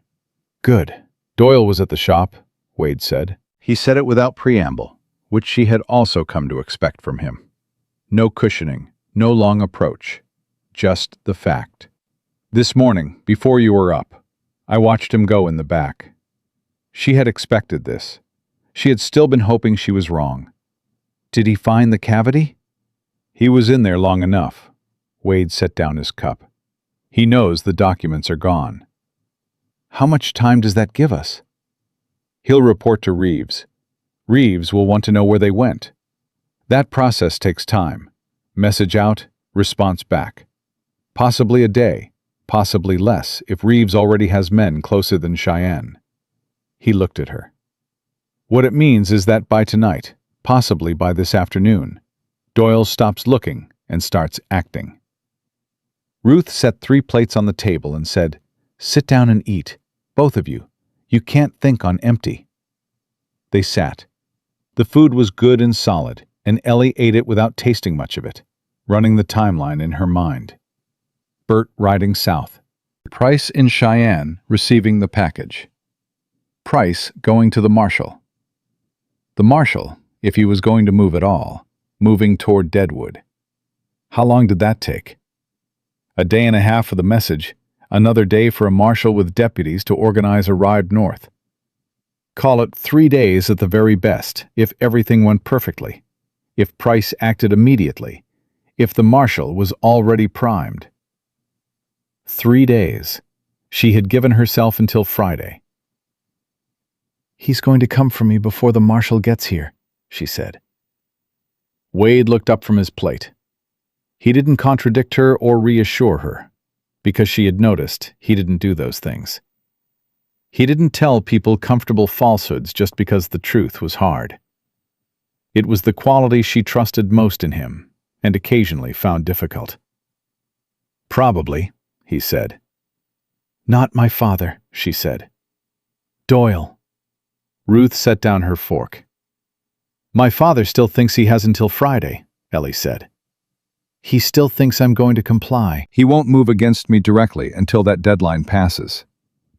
"Good." "Doyle was at the shop," Wade said. He said it without preamble, which she had also come to expect from him. No cushioning, no long approach, just the fact. "This morning, before you were up, I watched him go in the back." She had expected this. She had still been hoping she was wrong. "Did he find the cavity?" "He was in there long enough." Wade set down his cup. "He knows the documents are gone." "How much time does that give us?" "He'll report to Reeves. Reeves will want to know where they went. That process takes time. Message out, response back. Possibly a day, possibly less if Reeves already has men closer than Cheyenne." He looked at her. "What it means is that by tonight, possibly by this afternoon, Doyle stops looking and starts acting." Ruth set 3 plates on the table and said, "Sit down and eat, both of you. You can't think on empty." They sat. The food was good and solid, and Ellie ate it without tasting much of it, running the timeline in her mind. Bert riding south. Price in Cheyenne receiving the package. Price going to the marshal. The marshal, if he was going to move at all, moving toward Deadwood. How long did that take? A day and a half for the message, another day for a marshal with deputies to organize a ride north. Call it 3 days at the very best, if everything went perfectly, if Price acted immediately, if the marshal was already primed. 3 days. She had given herself until Friday. "He's going to come for me before the marshal gets here," she said. Wade looked up from his plate. He didn't contradict her or reassure her, because she had noticed he didn't do those things. He didn't tell people comfortable falsehoods just because the truth was hard. It was the quality she trusted most in him, and occasionally found difficult. "Probably," he said. "Not my father," she said. "Doyle." Ruth set down her fork. "My father still thinks he has until Friday," Ellie said. "He still thinks I'm going to comply." "He won't move against me directly until that deadline passes,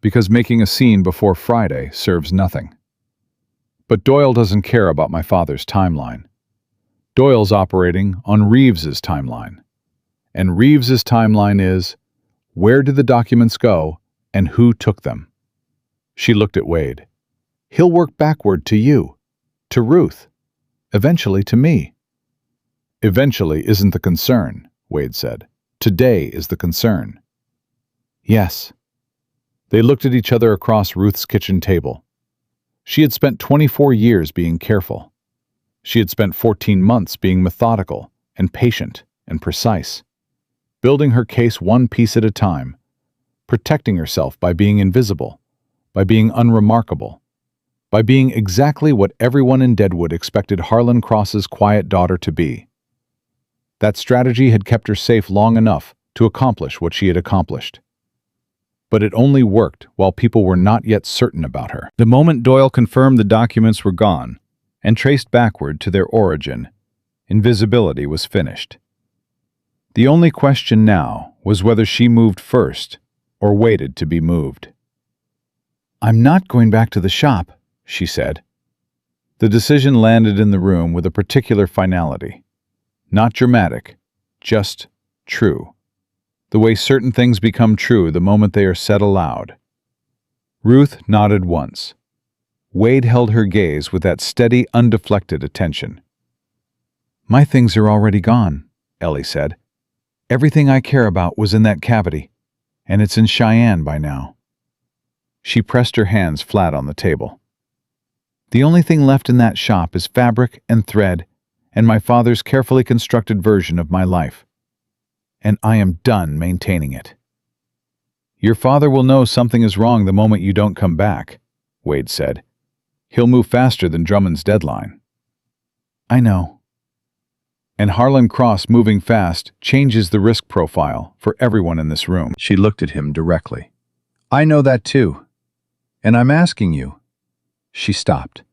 because making a scene before Friday serves nothing. But Doyle doesn't care about my father's timeline. Doyle's operating on Reeves's timeline. And Reeves's timeline is, where did the documents go and who took them?" She looked at Wade. "He'll work backward to you, to Ruth, eventually to me." "Eventually isn't the concern," Wade said. "Today is the concern." "Yes." They looked at each other across Ruth's kitchen table. She had spent 24 years being careful. She had spent 14 months being methodical and patient and precise, building her case one piece at a time, protecting herself by being invisible, by being unremarkable, by being exactly what everyone in Deadwood expected Harland Cross's quiet daughter to be. That strategy had kept her safe long enough to accomplish what she had accomplished. But it only worked while people were not yet certain about her. The moment Doyle confirmed the documents were gone and traced backward to their origin, invisibility was finished. The only question now was whether she moved first or waited to be moved. "I'm not going back to the shop," she said. The decision landed in the room with a particular finality. Not dramatic, just true. The way certain things become true the moment they are said aloud. Ruth nodded once. Wade held her gaze with that steady, undeflected attention. "My things are already gone," Ellie said. "Everything I care about was in that cavity, and it's in Cheyenne by now." She pressed her hands flat on the table. "The only thing left in that shop is fabric and thread and my father's carefully constructed version of my life. And I am done maintaining it." "Your father will know something is wrong the moment you don't come back," Wade said. "He'll move faster than Drummond's deadline." "I know." "And Harland Cross moving fast changes the risk profile for everyone in this room." She looked at him directly. "I know that too. And I'm asking you." She stopped,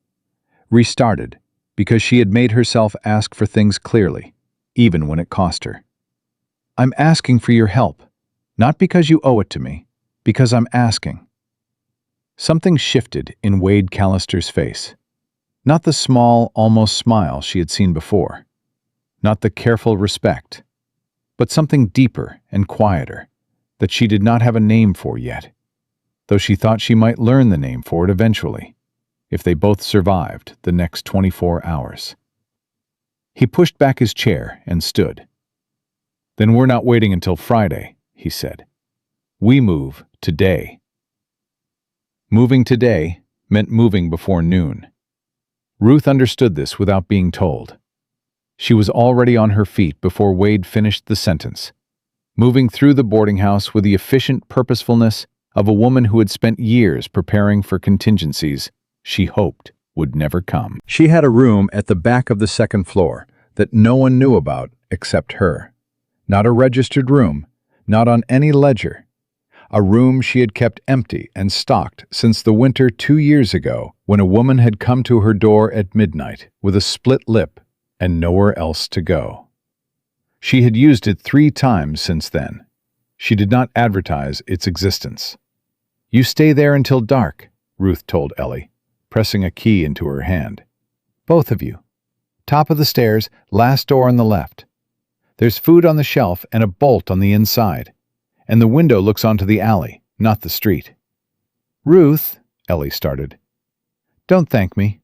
restarted, because she had made herself ask for things clearly, even when it cost her. "I'm asking for your help, not because you owe it to me, because I'm asking." Something shifted in Wade Callister's face. Not the small, almost smile she had seen before. Not the careful respect. But something deeper and quieter that she did not have a name for yet, though she thought she might learn the name for it eventually, if they both survived the next 24 hours. He pushed back his chair and stood. "Then we're not waiting until Friday," he said. "We move today." Moving today meant moving before noon. Ruth understood this without being told. She was already on her feet before Wade finished the sentence, moving through the boarding house with the efficient purposefulness of a woman who had spent years preparing for contingencies she hoped would never come. She had a room at the back of the second floor that no one knew about except her. Not a registered room, not on any ledger. A room she had kept empty and stocked since the winter 2 years ago, when a woman had come to her door at midnight with a split lip and nowhere else to go. She had used it 3 times since then. She did not advertise its existence. "You stay there until dark," Ruth told Ellie, pressing a key into her hand. "Both of you. Top of the stairs, last door on the left. There's food on the shelf and a bolt on the inside, and the window looks onto the alley, not the street." "Ruth," Ellie started. "Don't thank me.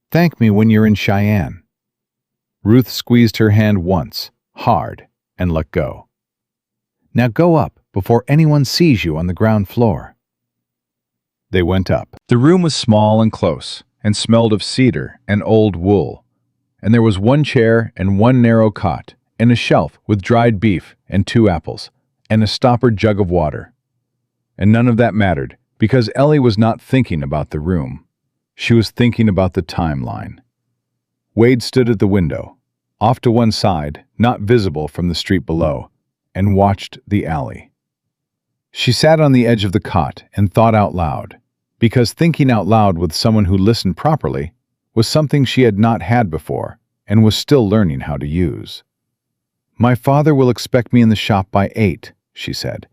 Thank me when you're in Cheyenne." Ruth squeezed her hand once, hard, and let go. "Now go up before anyone sees you on the ground floor." They went up. The room was small and close, and smelled of cedar and old wool, and there was 1 chair and 1 narrow cot, and a shelf with dried beef and 2 apples, and a stoppered jug of water. And none of that mattered, because Ellie was not thinking about the room. She was thinking about the timeline. Wade stood at the window, off to one side, not visible from the street below, and watched the alley. She sat on the edge of the cot and thought out loud, because thinking out loud with someone who listened properly was something she had not had before and was still learning how to use. "My father will expect me in the shop by 8, she said.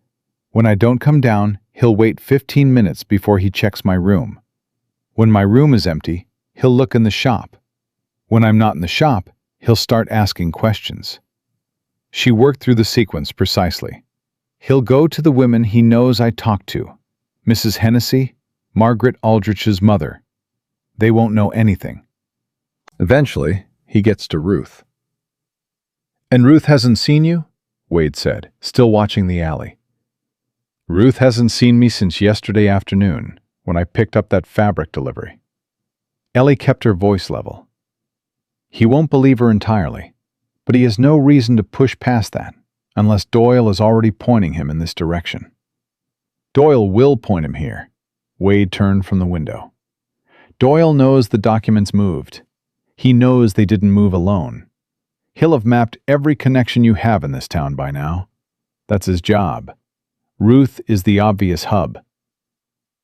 "When I don't come down, he'll wait 15 minutes before he checks my room. When my room is empty, he'll look in the shop. When I'm not in the shop, he'll start asking questions." She worked through the sequence precisely. "He'll go to the women he knows I talked to. Mrs. Hennessy, Margaret Aldrich's mother. They won't know anything." Eventually, he gets to Ruth. "And Ruth hasn't seen you?" Wade said, still watching the alley. "Ruth hasn't seen me since yesterday afternoon, when I picked up that fabric delivery." Ellie kept her voice level. He won't believe her entirely, but he has no reason to push past that, unless Doyle is already pointing him in this direction. "Doyle will point him here." Wade turned from the window. "Doyle knows the documents moved. He knows they didn't move alone. He'll have mapped every connection you have in this town by now. That's his job. Ruth is the obvious hub."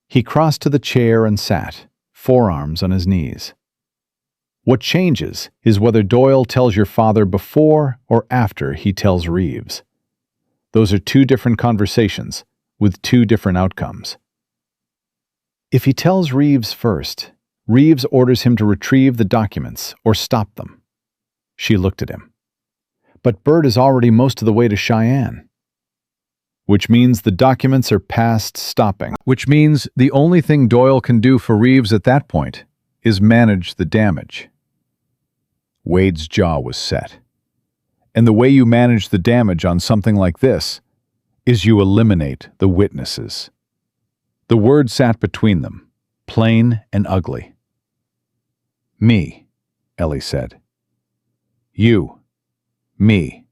He crossed to the chair and sat, forearms on his knees. "What changes is whether Doyle tells your father before or after he tells Reeves. Those are 2 different conversations, with 2 different outcomes. If he tells Reeves first, Reeves orders him to retrieve the documents or stop them." She looked at him. "But Bert is already most of the way to Cheyenne." "Which means the documents are past stopping. Which means the only thing Doyle can do for Reeves at that point is manage the damage." Wade's jaw was set. "And the way you manage the damage on something like this is you eliminate the witnesses." The word sat between them, plain and ugly. "Me," Ellie said. "You. Me.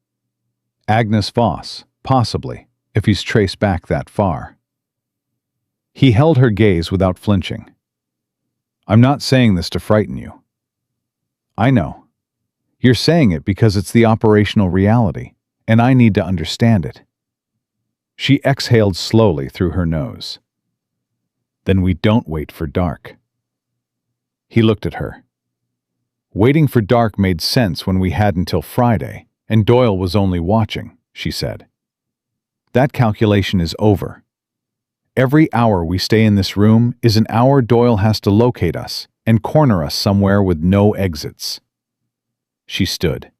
Agnes Voss, possibly, if he's traced back that far." He held her gaze without flinching. "I'm not saying this to frighten you. I know. You're saying it because it's the operational reality, and I need to understand it." She exhaled slowly through her nose. Then we don't wait for dark. He looked at her. Waiting for dark made sense when we had until Friday, and Doyle was only watching, she said. That calculation is over. Every hour we stay in this room is an hour Doyle has to locate us and corner us somewhere with no exits. She stood.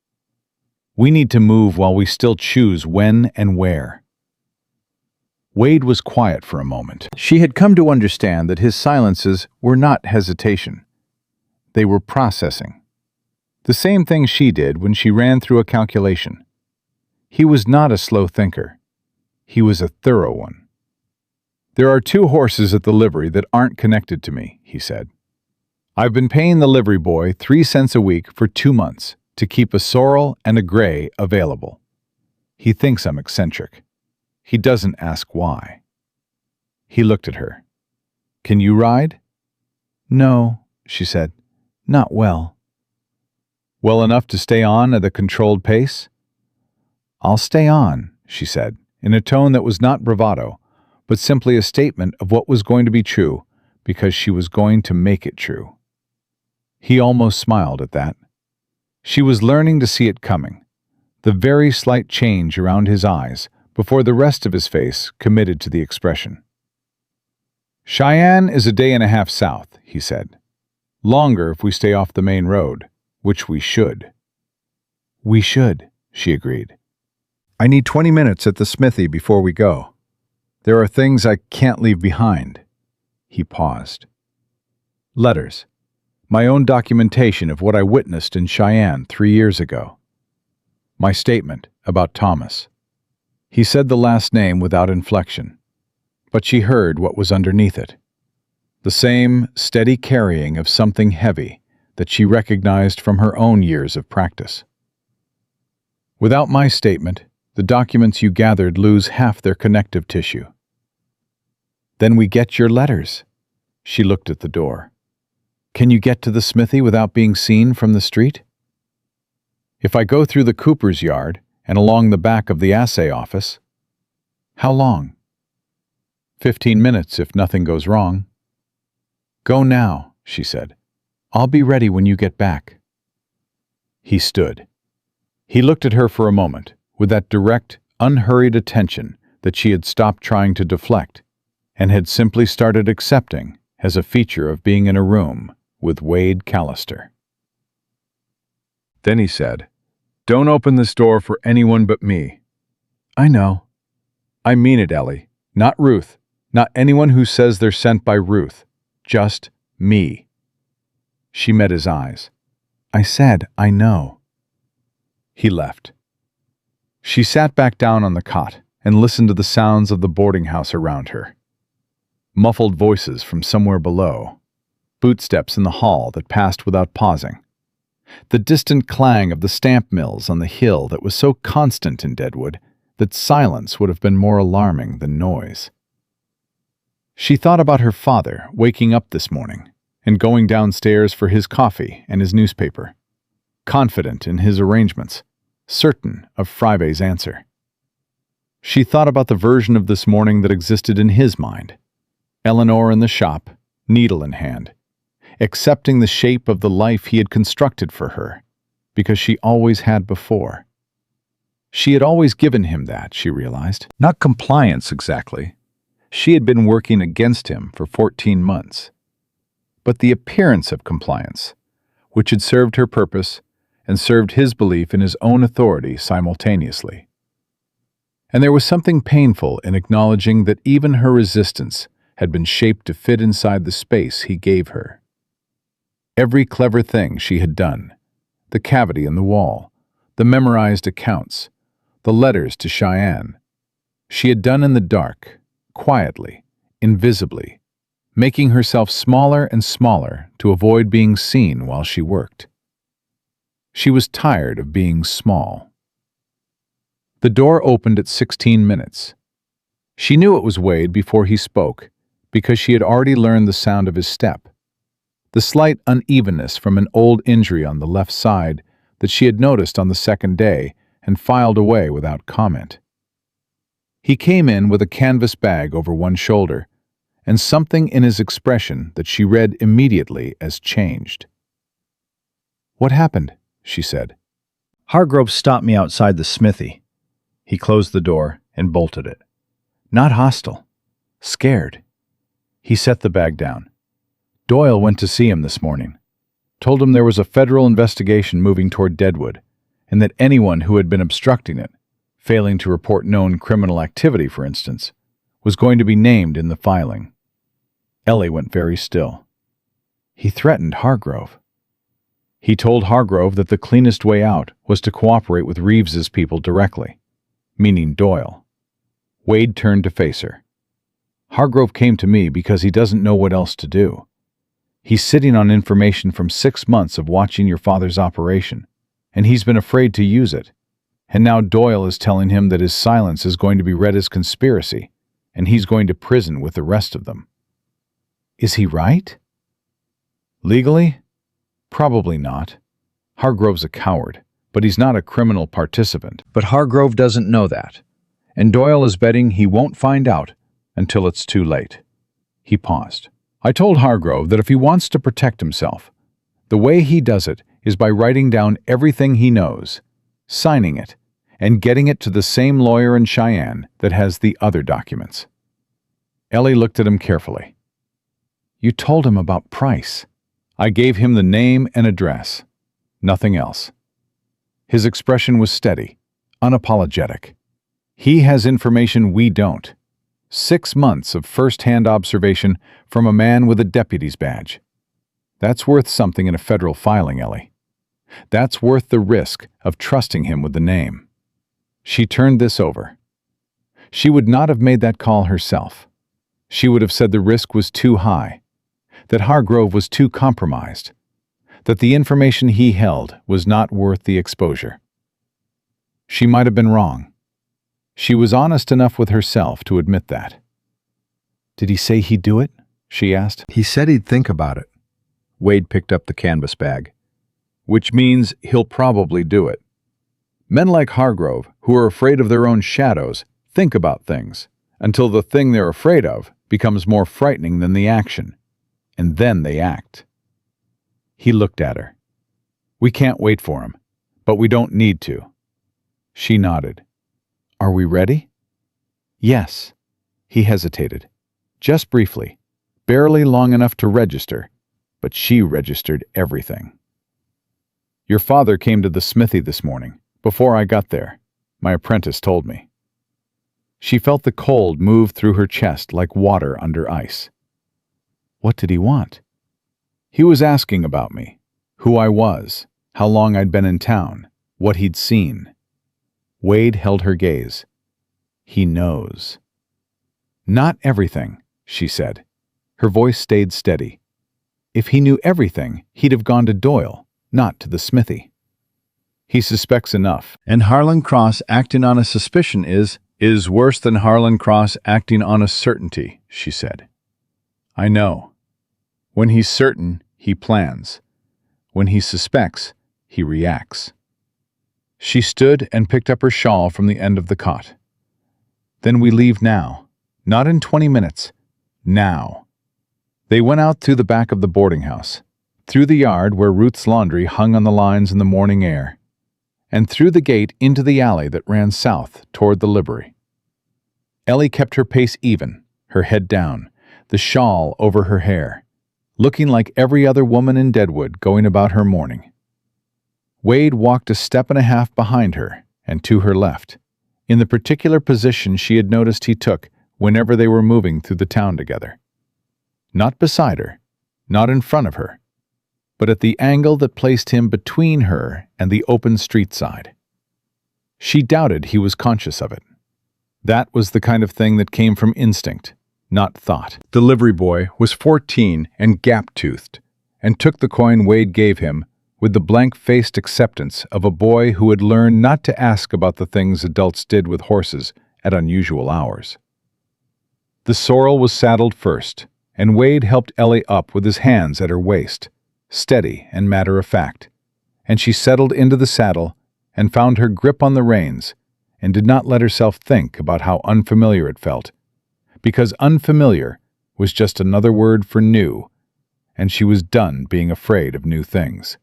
We need to move while we still choose when and where. Wade was quiet for a moment. She had come to understand that his silences were not hesitation. They were processing. The same thing she did when she ran through a calculation. He was not a slow thinker. He was a thorough one. There are 2 horses at the livery that aren't connected to me, he said. I've been paying the livery boy 3 cents a week for 2 months to keep a sorrel and a gray available. He thinks I'm eccentric. He doesn't ask why. He looked at her. Can you ride? No, she said. Not well. Well enough to stay on at a controlled pace? I'll stay on, she said, in a tone that was not bravado, but simply a statement of what was going to be true, because she was going to make it true. He almost smiled at that. She was learning to see it coming, the very slight change around his eyes before the rest of his face committed to the expression. Cheyenne is a day and a half south, he said. Longer if we stay off the main road, which we should. We should, she agreed. I need 20 minutes at the smithy before we go. There are things I can't leave behind. He paused. Letters. My own documentation of what I witnessed in Cheyenne 3 years ago. My statement about Thomas. He said the last name without inflection, but she heard what was underneath it. The same steady carrying of something heavy that she recognized from her own years of practice. Without my statement, the documents you gathered lose half their connective tissue. Then we get your letters. She looked at the door. Can you get to the smithy without being seen from the street? If I go through the cooper's yard and along the back of the assay office. How long? 15 minutes if nothing goes wrong. Go now, she said. I'll be ready when you get back. He stood. He looked at her for a moment with that direct, unhurried attention that she had stopped trying to deflect and had simply started accepting as a feature of being in a room with Wade Callister. Then he said, Don't open this door for anyone but me. I know. I mean it, Ellie. Not Ruth. Not anyone who says they're sent by Ruth. Just me. She met his eyes. I said, I know. He left. She sat back down on the cot and listened to the sounds of the boarding house around her. Muffled voices from somewhere below. Footsteps in the hall that passed without pausing. The distant clang of the stamp mills on the hill that was so constant in Deadwood that silence would have been more alarming than noise. She thought about her father waking up this morning and going downstairs for his coffee and his newspaper, confident in his arrangements, certain of Friday's answer. She thought about the version of this morning that existed in his mind, Eleanor in the shop, needle in hand, accepting the shape of the life he had constructed for her, because she always had before. She had always given him that, she realized. Not compliance exactly. She had been working against him for 14 months. But the appearance of compliance, which had served her purpose and served his belief in his own authority simultaneously. And there was something painful in acknowledging that even her resistance had been shaped to fit inside the space he gave her. Every clever thing she had done, the cavity in the wall, the memorized accounts, the letters to Cheyenne, she had done in the dark, quietly, invisibly, making herself smaller and smaller to avoid being seen while she worked. She was tired of being small. The door opened at 16 minutes. She knew it was Wade before he spoke, because she had already learned the sound of his step, the slight unevenness from an old injury on the left side that she had noticed on the second day and filed away without comment. He came in with a canvas bag over one shoulder and something in his expression that she read immediately as changed. "What happened?" she said. Hargrove stopped me outside the smithy. He closed the door and bolted it. Not hostile. Scared. He set the bag down. Doyle went to see him this morning. Told him there was a federal investigation moving toward Deadwood, and that anyone who had been obstructing it, failing to report known criminal activity, for instance, was going to be named in the filing. Ellie went very still. He threatened Hargrove. He told Hargrove that the cleanest way out was to cooperate with Reeves's people directly, meaning Doyle. Wade turned to face her. Hargrove came to me because he doesn't know what else to do. He's sitting on information from 6 months of watching your father's operation, and he's been afraid to use it. And now Doyle is telling him that his silence is going to be read as conspiracy, and he's going to prison with the rest of them. Is he right? Legally? Probably not. Hargrove's a coward, but he's not a criminal participant. But Hargrove doesn't know that, and Doyle is betting he won't find out until it's too late. He paused. I told Hargrove that if he wants to protect himself, the way he does it is by writing down everything he knows, signing it, and getting it to the same lawyer in Cheyenne that has the other documents. Ellie looked at him carefully. You told him about Price. I gave him the name and address. Nothing else. His expression was steady, unapologetic. He has information we don't. 6 months of first-hand observation from a man with a deputy's badge. That's worth something in a federal filing, Ellie. That's worth the risk of trusting him with the name. She turned this over. She would not have made that call herself. She would have said the risk was too high, that Hargrove was too compromised, that the information he held was not worth the exposure. She might have been wrong. She was honest enough with herself to admit that. Did he say he'd do it? She asked. He said he'd think about it. Wade picked up the canvas bag. Which means he'll probably do it. Men like Hargrove, who are afraid of their own shadows, think about things, until the thing they're afraid of becomes more frightening than the action, and then they act. He looked at her. We can't wait for him, but we don't need to. She nodded. Are we ready? Yes. He hesitated. Just briefly, barely long enough to register, but she registered everything. Your father came to the smithy this morning, before I got there. My apprentice told me. She felt the cold move through her chest like water under ice. What did he want? He was asking about me, who I was, how long I'd been in town, what he'd seen. Wade held her gaze. He knows. Not everything, she said. Her voice stayed steady. If he knew everything, he'd have gone to Doyle, not to the smithy. He suspects enough. And Harland Cross acting on a suspicion is worse than Harland Cross acting on a certainty, she said. I know. When he's certain, he plans. When he suspects, he reacts. She stood and picked up her shawl from the end of the cot. Then we leave now. Not in 20 minutes. Now. They went out through the back of the boarding house, through the yard where Ruth's laundry hung on the lines in the morning air, and through the gate into the alley that ran south toward the library. Ellie kept her pace even, her head down, the shawl over her hair, looking like every other woman in Deadwood going about her morning. Wade walked a step and a half behind her and to her left, in the particular position she had noticed he took whenever they were moving through the town together. Not beside her, not in front of her, but at the angle that placed him between her and the open street side. She doubted he was conscious of it. That was the kind of thing that came from instinct, not thought. The livery boy was 14 and gap-toothed, and took the coin Wade gave him with the blank-faced acceptance of a boy who had learned not to ask about the things adults did with horses at unusual hours. The sorrel was saddled first, and Wade helped Ellie up with his hands at her waist, steady and matter-of-fact, and she settled into the saddle and found her grip on the reins and did not let herself think about how unfamiliar it felt, because unfamiliar was just another word for new, and she was done being afraid of new things.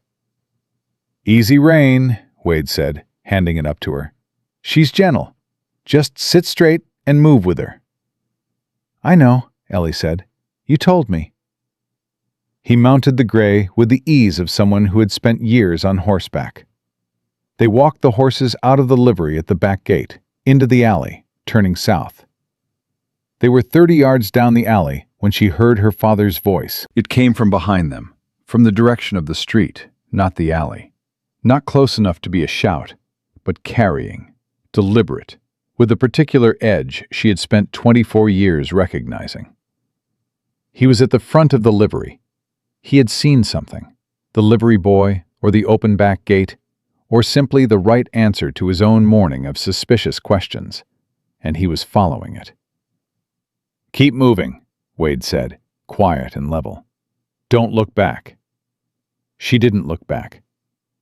"Easy rein," Wade said, handing it up to her. "She's gentle. Just sit straight and move with her." "I know," Ellie said. "You told me." He mounted the gray with the ease of someone who had spent years on horseback. They walked the horses out of the livery at the back gate, into the alley, turning south. They were 30 yards down the alley when she heard her father's voice. It came from behind them, from the direction of the street, not the alley. Not close enough to be a shout, but carrying, deliberate, with a particular edge she had spent 24 years recognizing. He was at the front of the livery. He had seen something, the livery boy, or the open back gate, or simply the right answer to his own morning of suspicious questions, and he was following it. "Keep moving," Wade said, quiet and level. "Don't look back." She didn't look back.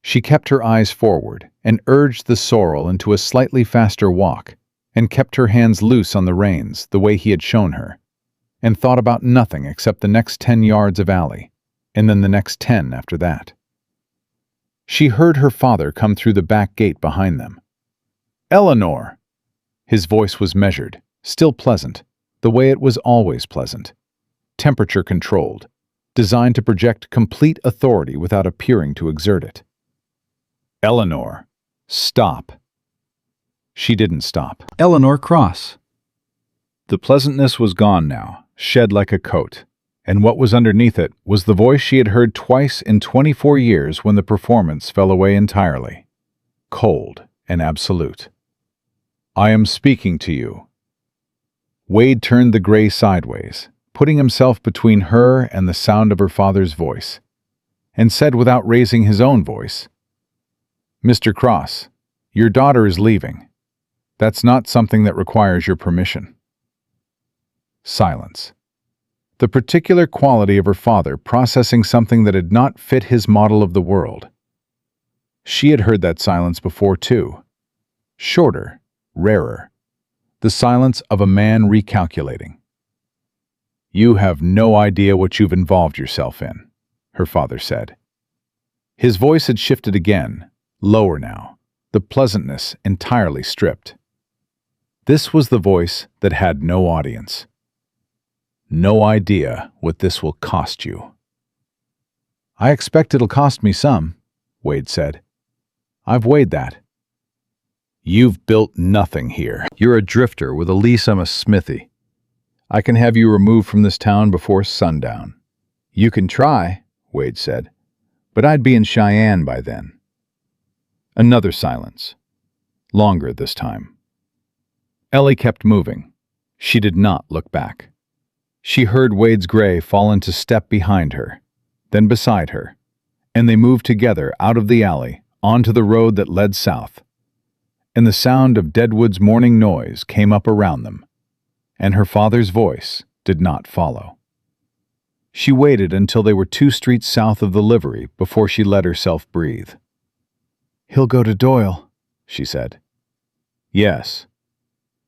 She kept her eyes forward and urged the sorrel into a slightly faster walk, and kept her hands loose on the reins the way he had shown her, and thought about nothing except the next 10 yards of alley, and then the next 10 after that. She heard her father come through the back gate behind them. "Eleanor!" His voice was measured, still pleasant, the way it was always pleasant. Temperature controlled, designed to project complete authority without appearing to exert it. "Eleanor, stop." She didn't stop. "Eleanor Cross." The pleasantness was gone now, shed like a coat, and what was underneath it was the voice she had heard twice in 24 years when the performance fell away entirely. Cold and absolute. "I am speaking to you." Wade turned the gray sideways, putting himself between her and the sound of her father's voice, and said without raising his own voice, "Mr. Cross, your daughter is leaving. That's not something that requires your permission." Silence. The particular quality of her father processing something that had not fit his model of the world. She had heard that silence before, too. Shorter, rarer. The silence of a man recalculating. "You have no idea what you've involved yourself in," her father said. His voice had shifted again, lower now, the pleasantness entirely stripped. This was the voice that had no audience. "No idea what this will cost you." "I expect it'll cost me some," Wade said. "I've weighed that." "You've built nothing here. You're a drifter with a lease on a smithy. I can have you removed from this town before sundown." "You can try," Wade said, "but I'd be in Cheyenne by then." Another silence. Longer this time. Ellie kept moving. She did not look back. She heard Wade's gray fall into step behind her, then beside her, and they moved together out of the alley onto the road that led south. And the sound of Deadwood's morning noise came up around them, and her father's voice did not follow. She waited until they were 2 streets south of the livery before she let herself breathe. "He'll go to Doyle," she said. "Yes."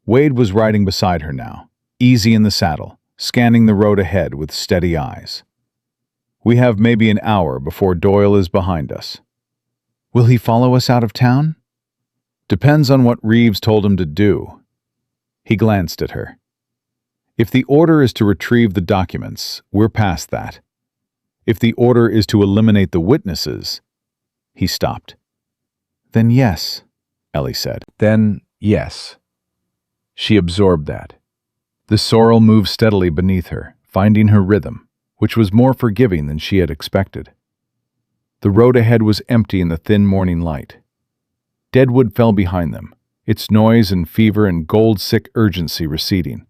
Wade was riding beside her now, easy in the saddle, scanning the road ahead with steady eyes. "We have maybe an hour before Doyle is behind us." "Will he follow us out of town?" "Depends on what Reeves told him to do." He glanced at her. "If the order is to retrieve the documents, we're past that. If the order is to eliminate the witnesses..." He stopped. "Then yes," Ellie said. "Then yes." She absorbed that. The sorrel moved steadily beneath her, finding her rhythm, which was more forgiving than she had expected. The road ahead was empty in the thin morning light. Deadwood fell behind them, its noise and fever and gold-sick urgency receding,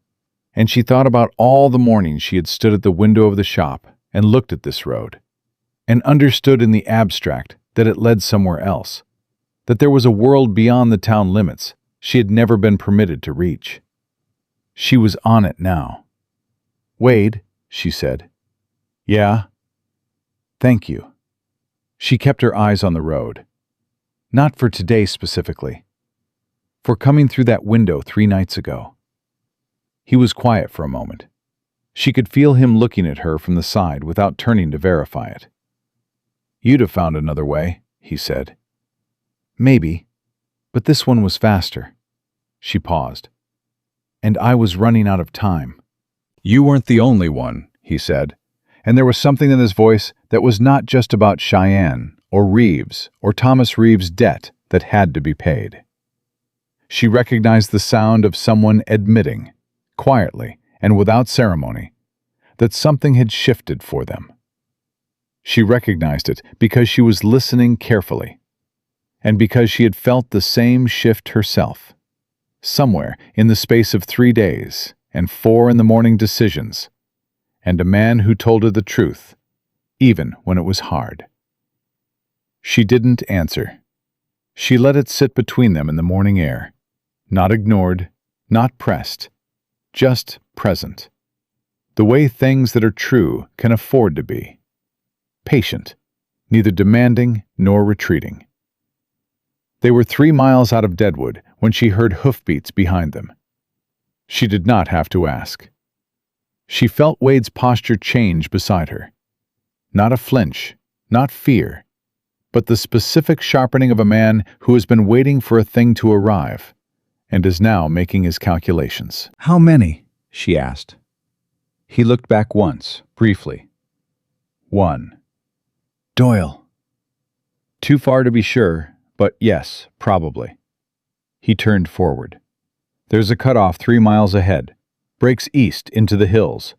and she thought about all the mornings she had stood at the window of the shop and looked at this road, and understood in the abstract that it led somewhere else, that there was a world beyond the town limits she had never been permitted to reach. She was on it now. "Wade," she said. "Yeah?" "Thank you." She kept her eyes on the road. Not for today specifically. For coming through that window 3 nights ago. He was quiet for a moment. She could feel him looking at her from the side without turning to verify it. "You'd have found another way," he said. "Maybe, but this one was faster." She paused. "And I was running out of time." "You weren't the only one," he said, and there was something in his voice that was not just about Cheyenne or Reeves or Thomas Reeves' debt that had to be paid. She recognized the sound of someone admitting, quietly and without ceremony, that something had shifted for them. She recognized it because she was listening carefully, and because she had felt the same shift herself. Somewhere in the space of 3 days and 4 in-the-morning decisions, and a man who told her the truth, even when it was hard. She didn't answer. She let it sit between them in the morning air, not ignored, not pressed, just present. The way things that are true can afford to be. Patient, neither demanding nor retreating. They were 3 miles out of Deadwood when she heard hoofbeats behind them. She did not have to ask. She felt Wade's posture change beside her. Not a flinch, not fear, but the specific sharpening of a man who has been waiting for a thing to arrive and is now making his calculations. "How many?" she asked. He looked back once, briefly. 1. "Doyle." Too far to be sure, but yes, probably. He turned forward. "There's a cutoff 3 miles ahead. Breaks east into the hills.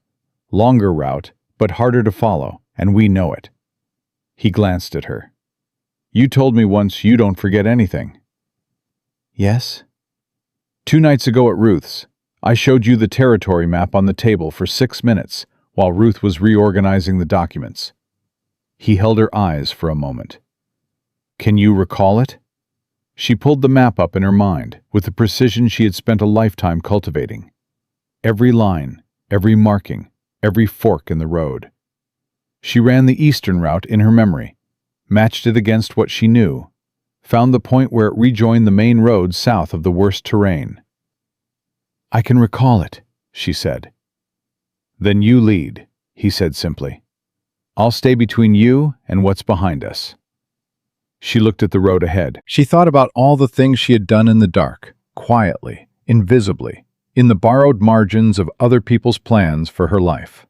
Longer route, but harder to follow, and we know it." He glanced at her. "You told me once you don't forget anything." "Yes?" 2 nights ago at Ruth's, I showed you the territory map on the table for 6 minutes while Ruth was reorganizing the documents." He held her eyes for a moment. "Can you recall it?" She pulled the map up in her mind with the precision she had spent a lifetime cultivating. Every line, every marking, every fork in the road. She ran the eastern route in her memory, matched it against what she knew, found the point where it rejoined the main road south of the worst terrain. "I can recall it," she said. "Then you lead," he said simply. "I'll stay between you and what's behind us." She looked at the road ahead. She thought about all the things she had done in the dark, quietly, invisibly, in the borrowed margins of other people's plans for her life.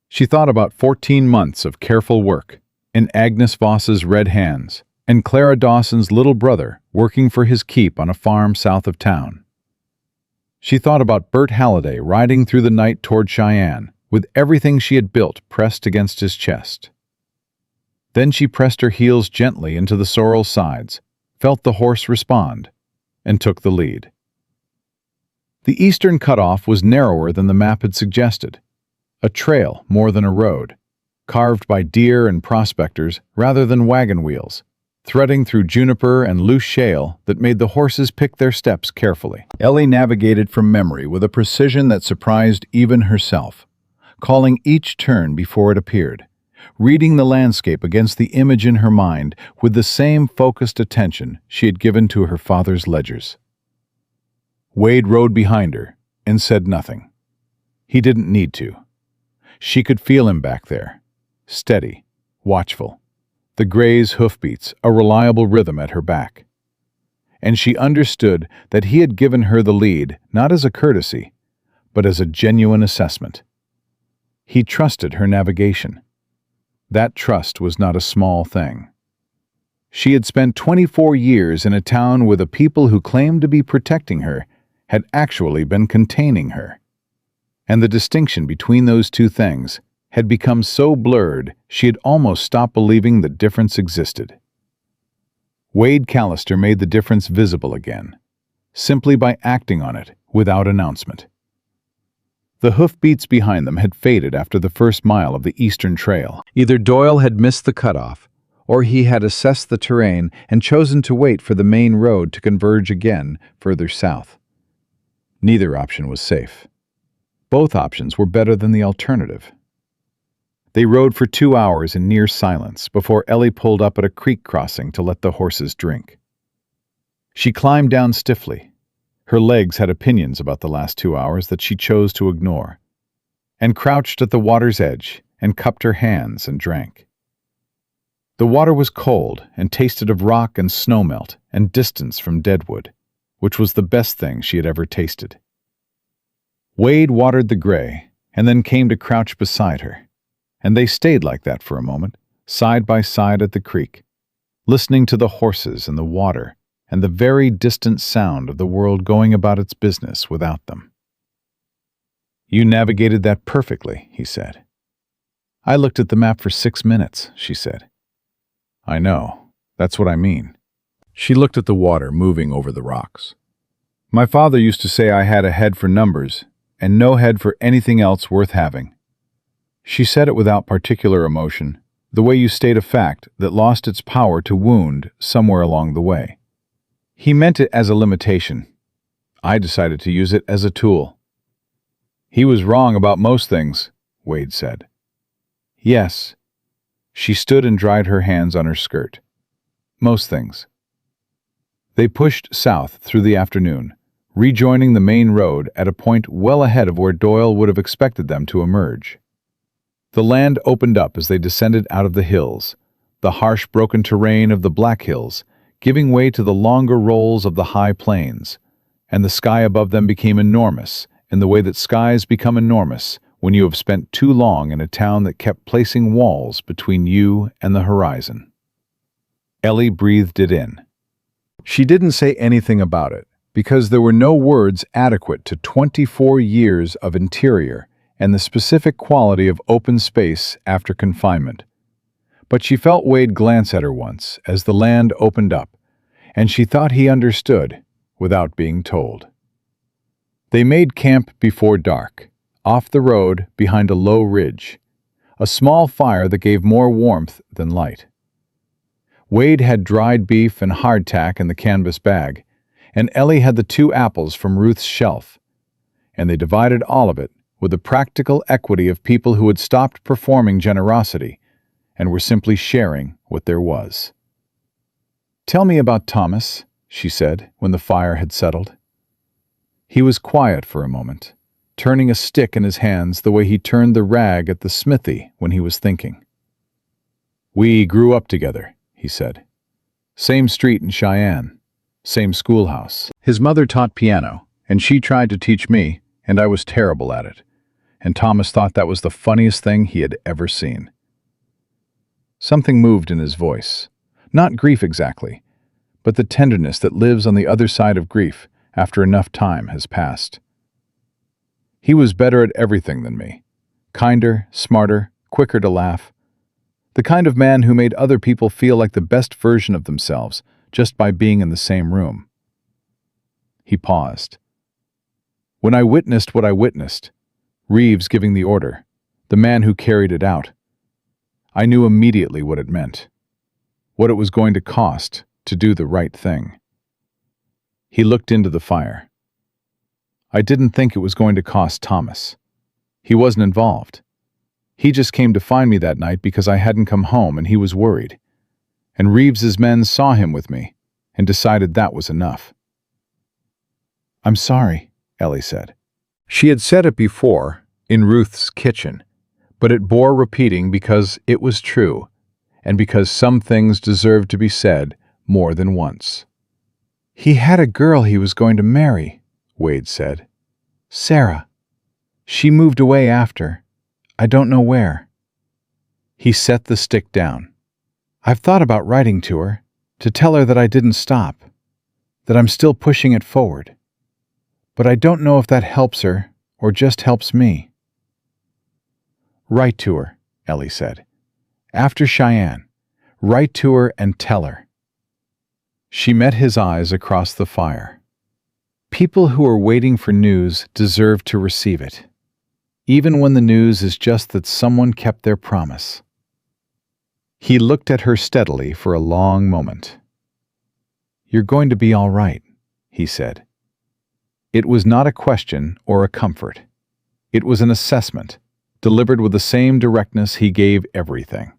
She thought about 14 months of careful work, in Agnes Voss's red hands, and Clara Dawson's little brother working for his keep on a farm south of town. She thought about Bert Halliday riding through the night toward Cheyenne, with everything she had built pressed against his chest. Then she pressed her heels gently into the sorrel's sides, felt the horse respond, and took the lead. The eastern cutoff was narrower than the map had suggested, a trail more than a road, carved by deer and prospectors rather than wagon wheels, threading through juniper and loose shale that made the horses pick their steps carefully. Ellie navigated from memory with a precision that surprised even herself, calling each turn before it appeared, reading the landscape against the image in her mind with the same focused attention she had given to her father's ledgers. Wade rode behind her and said nothing. He didn't need to. She could feel him back there, steady, watchful, the gray's hoofbeats a reliable rhythm at her back. And she understood that he had given her the lead not as a courtesy, but as a genuine assessment. He trusted her navigation. That trust was not a small thing. She had spent 24 years in a town where the people who claimed to be protecting her had actually been containing her. And the distinction between those two things had become so blurred she had almost stopped believing the difference existed. Wade Callister made the difference visible again, simply by acting on it without announcement. The hoofbeats behind them had faded after the first mile of the eastern trail. Either Doyle had missed the cutoff, or he had assessed the terrain and chosen to wait for the main road to converge again further south. Neither option was safe. Both options were better than the alternative. They rode for 2 hours in near silence before Ellie pulled up at a creek crossing to let the horses drink. She climbed down stiffly. Her legs had opinions about the last 2 hours that she chose to ignore. and crouched at the water's edge and cupped her hands and drank. The water was cold and tasted of rock and snowmelt and distance from Deadwood, which was the best thing she had ever tasted. Wade watered the gray and then came to crouch beside her, and they stayed like that for a moment, side by side at the creek, listening to the horses and the water and the very distant sound of the world going about its business without them. "You navigated that perfectly," he said. "I looked at the map for 6 minutes," she said. "I know. That's what I mean." She looked at the water moving over the rocks. "My father used to say I had a head for numbers and no head for anything else worth having." She said it without particular emotion, the way you state a fact that lost its power to wound somewhere along the way. He meant it as a limitation. I decided to use it as a tool. "He was wrong about most things," Wade said. "Yes." She stood and dried her hands on her skirt. "Most things." They pushed south through the afternoon, rejoining the main road at a point well ahead of where Doyle would have expected them to emerge. The land opened up as they descended out of the hills, the harsh broken terrain of the Black Hills giving way to the longer rolls of the high plains, and the sky above them became enormous in the way that skies become enormous when you have spent too long in a town that kept placing walls between you and the horizon. Ellie breathed it in. She didn't say anything about it, because there were no words adequate to 24 years of interior and the specific quality of open space after confinement. But she felt Wade glance at her once as the land opened up, and she thought he understood without being told. They made camp before dark, off the road behind a low ridge, a small fire that gave more warmth than light. Wade had dried beef and hardtack in the canvas bag, and Ellie had the 2 apples from Ruth's shelf, and they divided all of it with the practical equity of people who had stopped performing generosity and were simply sharing what there was. "Tell me about Thomas," she said when the fire had settled. He was quiet for a moment, turning a stick in his hands the way he turned the rag at the smithy when he was thinking. "We grew up together," he said. "Same street in Cheyenne, same schoolhouse. His mother taught piano, and she tried to teach me, and I was terrible at it. And Thomas thought that was the funniest thing he had ever seen." Something moved in his voice. Not grief exactly, but the tenderness that lives on the other side of grief after enough time has passed. "He was better at everything than me. Kinder, smarter, quicker to laugh. The kind of man who made other people feel like the best version of themselves just by being in the same room." He paused. "When I witnessed what I witnessed, Reeves giving the order, the man who carried it out, I knew immediately what it meant, what it was going to cost to do the right thing." He looked into the fire. "I didn't think it was going to cost Thomas. He wasn't involved. He just came to find me that night because I hadn't come home and he was worried. And Reeves's men saw him with me and decided that was enough." "I'm sorry," Ellie said. She had said it before, in Ruth's kitchen, but it bore repeating because it was true, and because some things deserved to be said more than once. "He had a girl he was going to marry," Wade said. "Sarah. She moved away after. I don't know where." He set the stick down. "I've thought about writing to her, to tell her that I didn't stop, that I'm still pushing it forward. But I don't know if that helps her or just helps me." "Write to her," Ellie said. "After Cheyenne, write to her and tell her." She met his eyes across the fire. People who are waiting for news deserve to receive it, even when the news is just that someone kept their promise. He looked at her steadily for a long moment. "You're going to be all right," he said. It was not a question or a comfort. It was an assessment, delivered with the same directness he gave everything.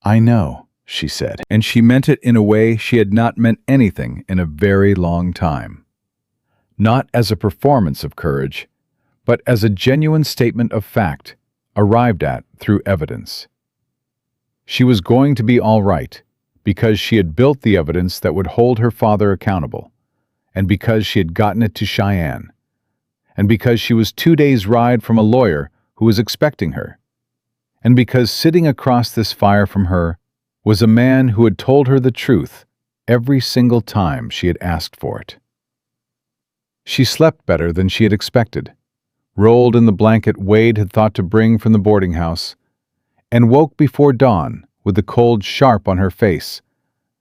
"I know," she said, and she meant it in a way she had not meant anything in a very long time. Not as a performance of courage, but as a genuine statement of fact, arrived at through evidence. She was going to be all right, because she had built the evidence that would hold her father accountable, and because she had gotten it to Cheyenne, and because she was 2 days' ride from a lawyer who was expecting her, and because sitting across this fire from her was a man who had told her the truth every single time she had asked for it. She slept better than she had expected, rolled in the blanket Wade had thought to bring from the boarding house, and woke before dawn with the cold sharp on her face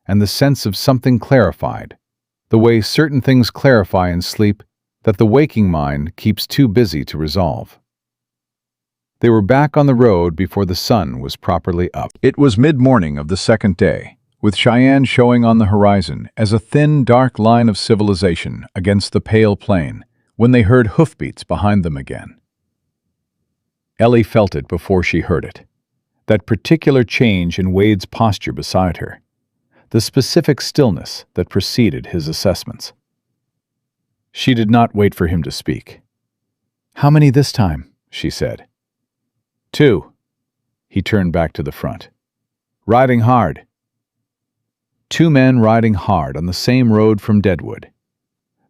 and the sense of something clarified, the way certain things clarify in sleep that the waking mind keeps too busy to resolve. They were back on the road before the sun was properly up. It was mid-morning of the second day, with Cheyenne showing on the horizon as a thin, dark line of civilization against the pale plain, when they heard hoofbeats behind them again. Ellie felt it before she heard it, that particular change in Wade's posture beside her, the specific stillness that preceded his assessments. She did not wait for him to speak. "How many this time?" she said. "2." He turned back to the front. "Riding hard." 2 men riding hard on the same road from Deadwood.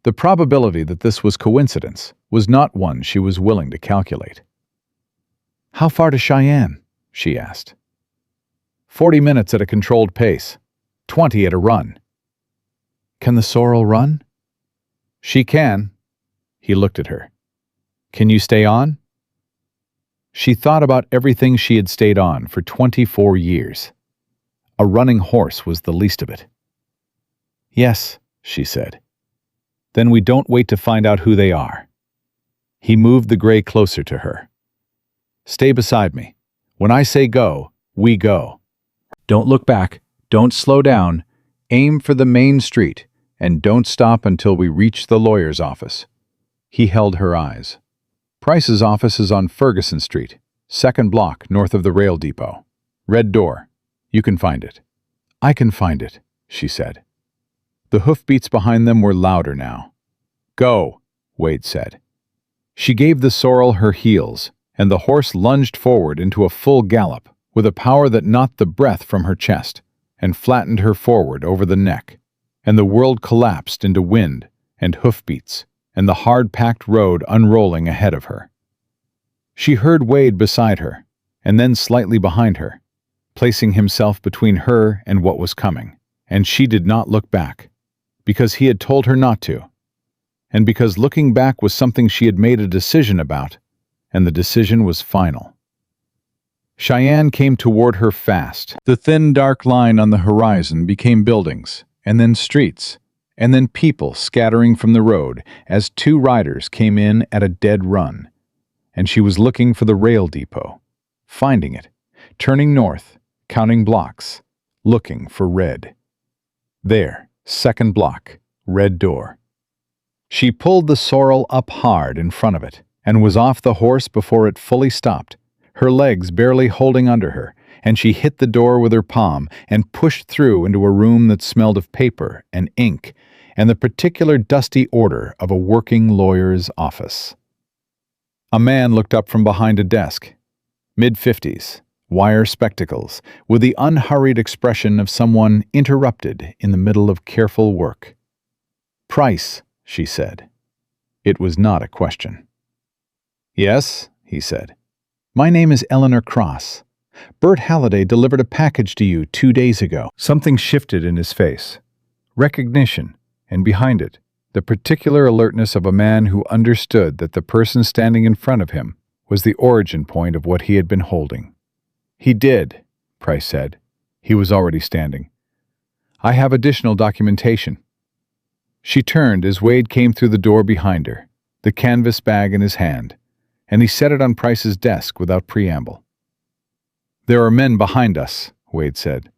The probability that this was coincidence was not one she was willing to calculate. "How far to Cheyenne?" she asked. 40 minutes at a controlled pace, 20 at a run." "Can the sorrel run?" "She can." He looked at her. "Can you stay on?" She thought about everything she had stayed on for 24 years. A running horse was the least of it. "Yes," she said. "Then we don't wait to find out who they are." He moved the gray closer to her. "Stay beside me. When I say go, we go. Don't look back, don't slow down, aim for the main street, and don't stop until we reach the lawyer's office." He held her eyes. "Price's office is on Ferguson Street, 2nd block north of the rail depot. Red door. You can find it." "I can find it," she said. The hoofbeats behind them were louder now. "Go," Wade said. She gave the sorrel her heels, and the horse lunged forward into a full gallop with a power that knocked the breath from her chest and flattened her forward over the neck, and the world collapsed into wind and hoofbeats and the hard-packed road unrolling ahead of her. She heard Wade beside her, and then slightly behind her, placing himself between her and what was coming, and she did not look back, because he had told her not to, and because looking back was something she had made a decision about, and the decision was final. Cheyenne came toward her fast. The thin, dark line on the horizon became buildings, and then streets, and then people scattering from the road as 2 riders came in at a dead run, and she was looking for the rail depot, finding it, turning north, counting blocks, looking for red. There, 2nd block, red door. She pulled the sorrel up hard in front of it and was off the horse before it fully stopped, her legs barely holding under her, and she hit the door with her palm and pushed through into a room that smelled of paper and ink and the particular dusty order of a working lawyer's office. A man looked up from behind a desk, mid-50s, wire spectacles, with the unhurried expression of someone interrupted in the middle of careful work. "Price," she said. It was not a question. "Yes," he said. "My name is Eleanor Cross. Bert Halliday delivered a package to you 2 days ago." Something shifted in his face. Recognition, and behind it, the particular alertness of a man who understood that the person standing in front of him was the origin point of what he had been holding. "He did," Price said. He was already standing. "I have additional documentation." She turned as Wade came through the door behind her, the canvas bag in his hand, and he set it on Price's desk without preamble. "There are men behind us," Wade said.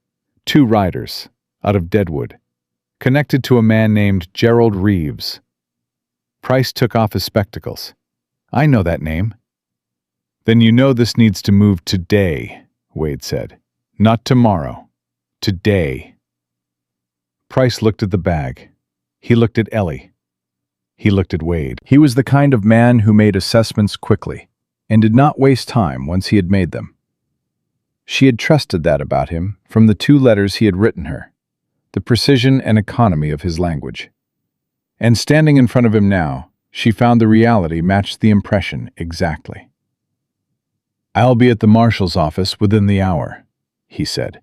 2 riders, out of Deadwood, connected to a man named Gerald Reeves. Price took off his spectacles. "I know that name." "Then you know this needs to move today," Wade said. "Not tomorrow. Today." Price looked at the bag. He looked at Ellie. He looked at Wade. He was the kind of man who made assessments quickly and did not waste time once he had made them. She had trusted that about him from the 2 letters he had written her, the precision and economy of his language. And standing in front of him now, she found the reality matched the impression exactly. "I'll be at the marshal's office within the hour," he said.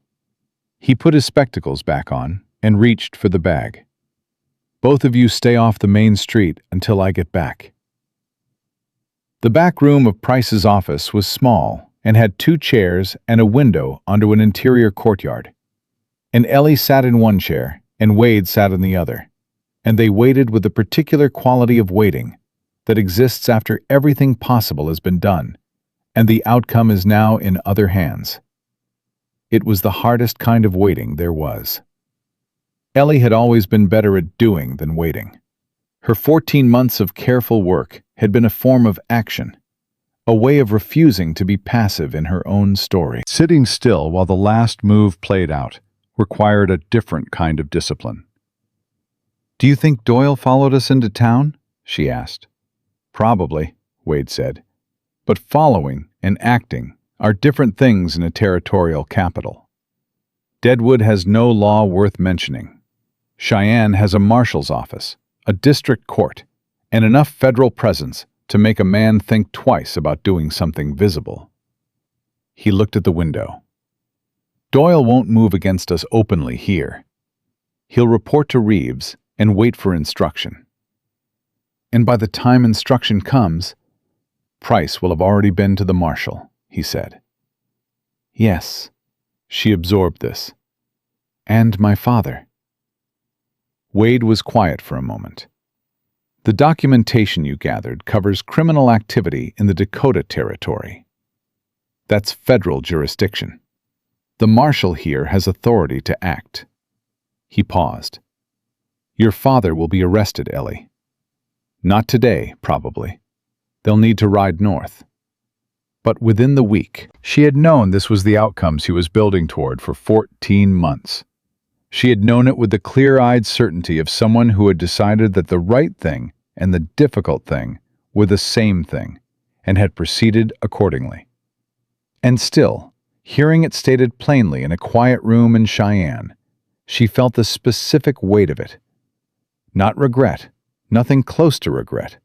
He put his spectacles back on and reached for the bag. "Both of you stay off the main street until I get back." The back room of Price's office was small and had 2 chairs and a window onto an interior courtyard. And Ellie sat in one chair and Wade sat in the other, and they waited with the particular quality of waiting that exists after everything possible has been done, and the outcome is now in other hands. It was the hardest kind of waiting there was. Ellie had always been better at doing than waiting. Her 14 months of careful work had been a form of action, a way of refusing to be passive in her own story. Sitting still while the last move played out required a different kind of discipline. "Do you think Doyle followed us into town?" she asked. "Probably," Wade said. "But following and acting are different things in a territorial capital. Deadwood has no law worth mentioning. Cheyenne has a marshal's office, a district court, and enough federal presence to make a man think twice about doing something visible." He looked at the window. "Doyle won't move against us openly here. He'll report to Reeves and wait for instruction. And by the time instruction comes, Price will have already been to the marshal," he said. "Yes," she absorbed this. "And my father." Wade was quiet for a moment. "The documentation you gathered covers criminal activity in the Dakota Territory. That's federal jurisdiction. The marshal here has authority to act." He paused. "Your father will be arrested, Ellie. Not today, probably. They'll need to ride north. But within the week." She had known this was the outcomes he was building toward for 14 months. She had known it with the clear-eyed certainty of someone who had decided that the right thing and the difficult thing were the same thing, and had proceeded accordingly. And still, hearing it stated plainly in a quiet room in Cheyenne, she felt the specific weight of it. Not regret, nothing close to regret,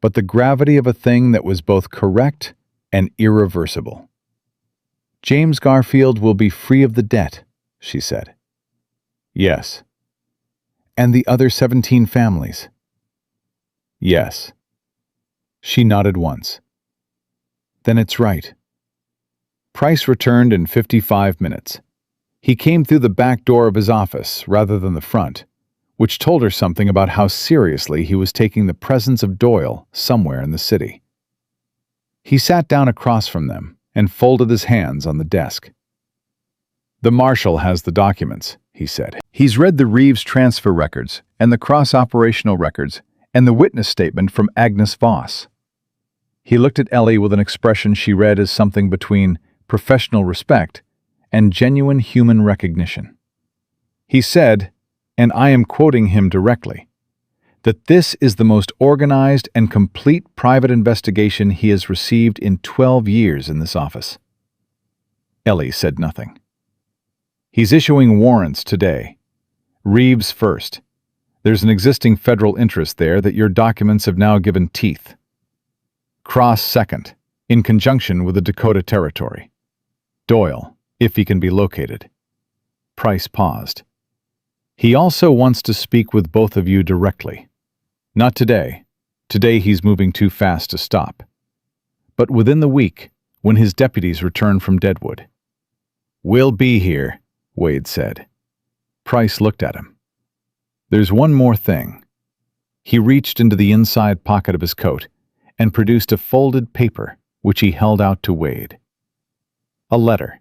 but the gravity of a thing that was both correct and irreversible. "James Garfield will be free of the debt," she said. "Yes." "And the other 17 families?" "Yes." She nodded once. "Then it's right." Price returned in 55 minutes. He came through the back door of his office rather than the front, which told her something about how seriously he was taking the presence of Doyle somewhere in the city. He sat down across from them and folded his hands on the desk. "The marshal has the documents," he said. "He's read the Reeves transfer records and the cross-operational records and the witness statement from Agnes Voss." He looked at Ellie with an expression she read as something between professional respect and genuine human recognition. He said, and I am quoting him directly, that this is the most organized and complete private investigation he has received in 12 years in this office. Ellie said nothing. "He's issuing warrants today. Reeves first. There's an existing federal interest there that your documents have now given teeth. Cross second, in conjunction with the Dakota Territory. Doyle, if he can be located." Price paused. "He also wants to speak with both of you directly. Not today. Today he's moving too fast to stop. But within the week, when his deputies return from Deadwood." "We'll be here," Wade said. Price looked at him. "There's one more thing." He reached into the inside pocket of his coat and produced a folded paper, which he held out to Wade. A letter.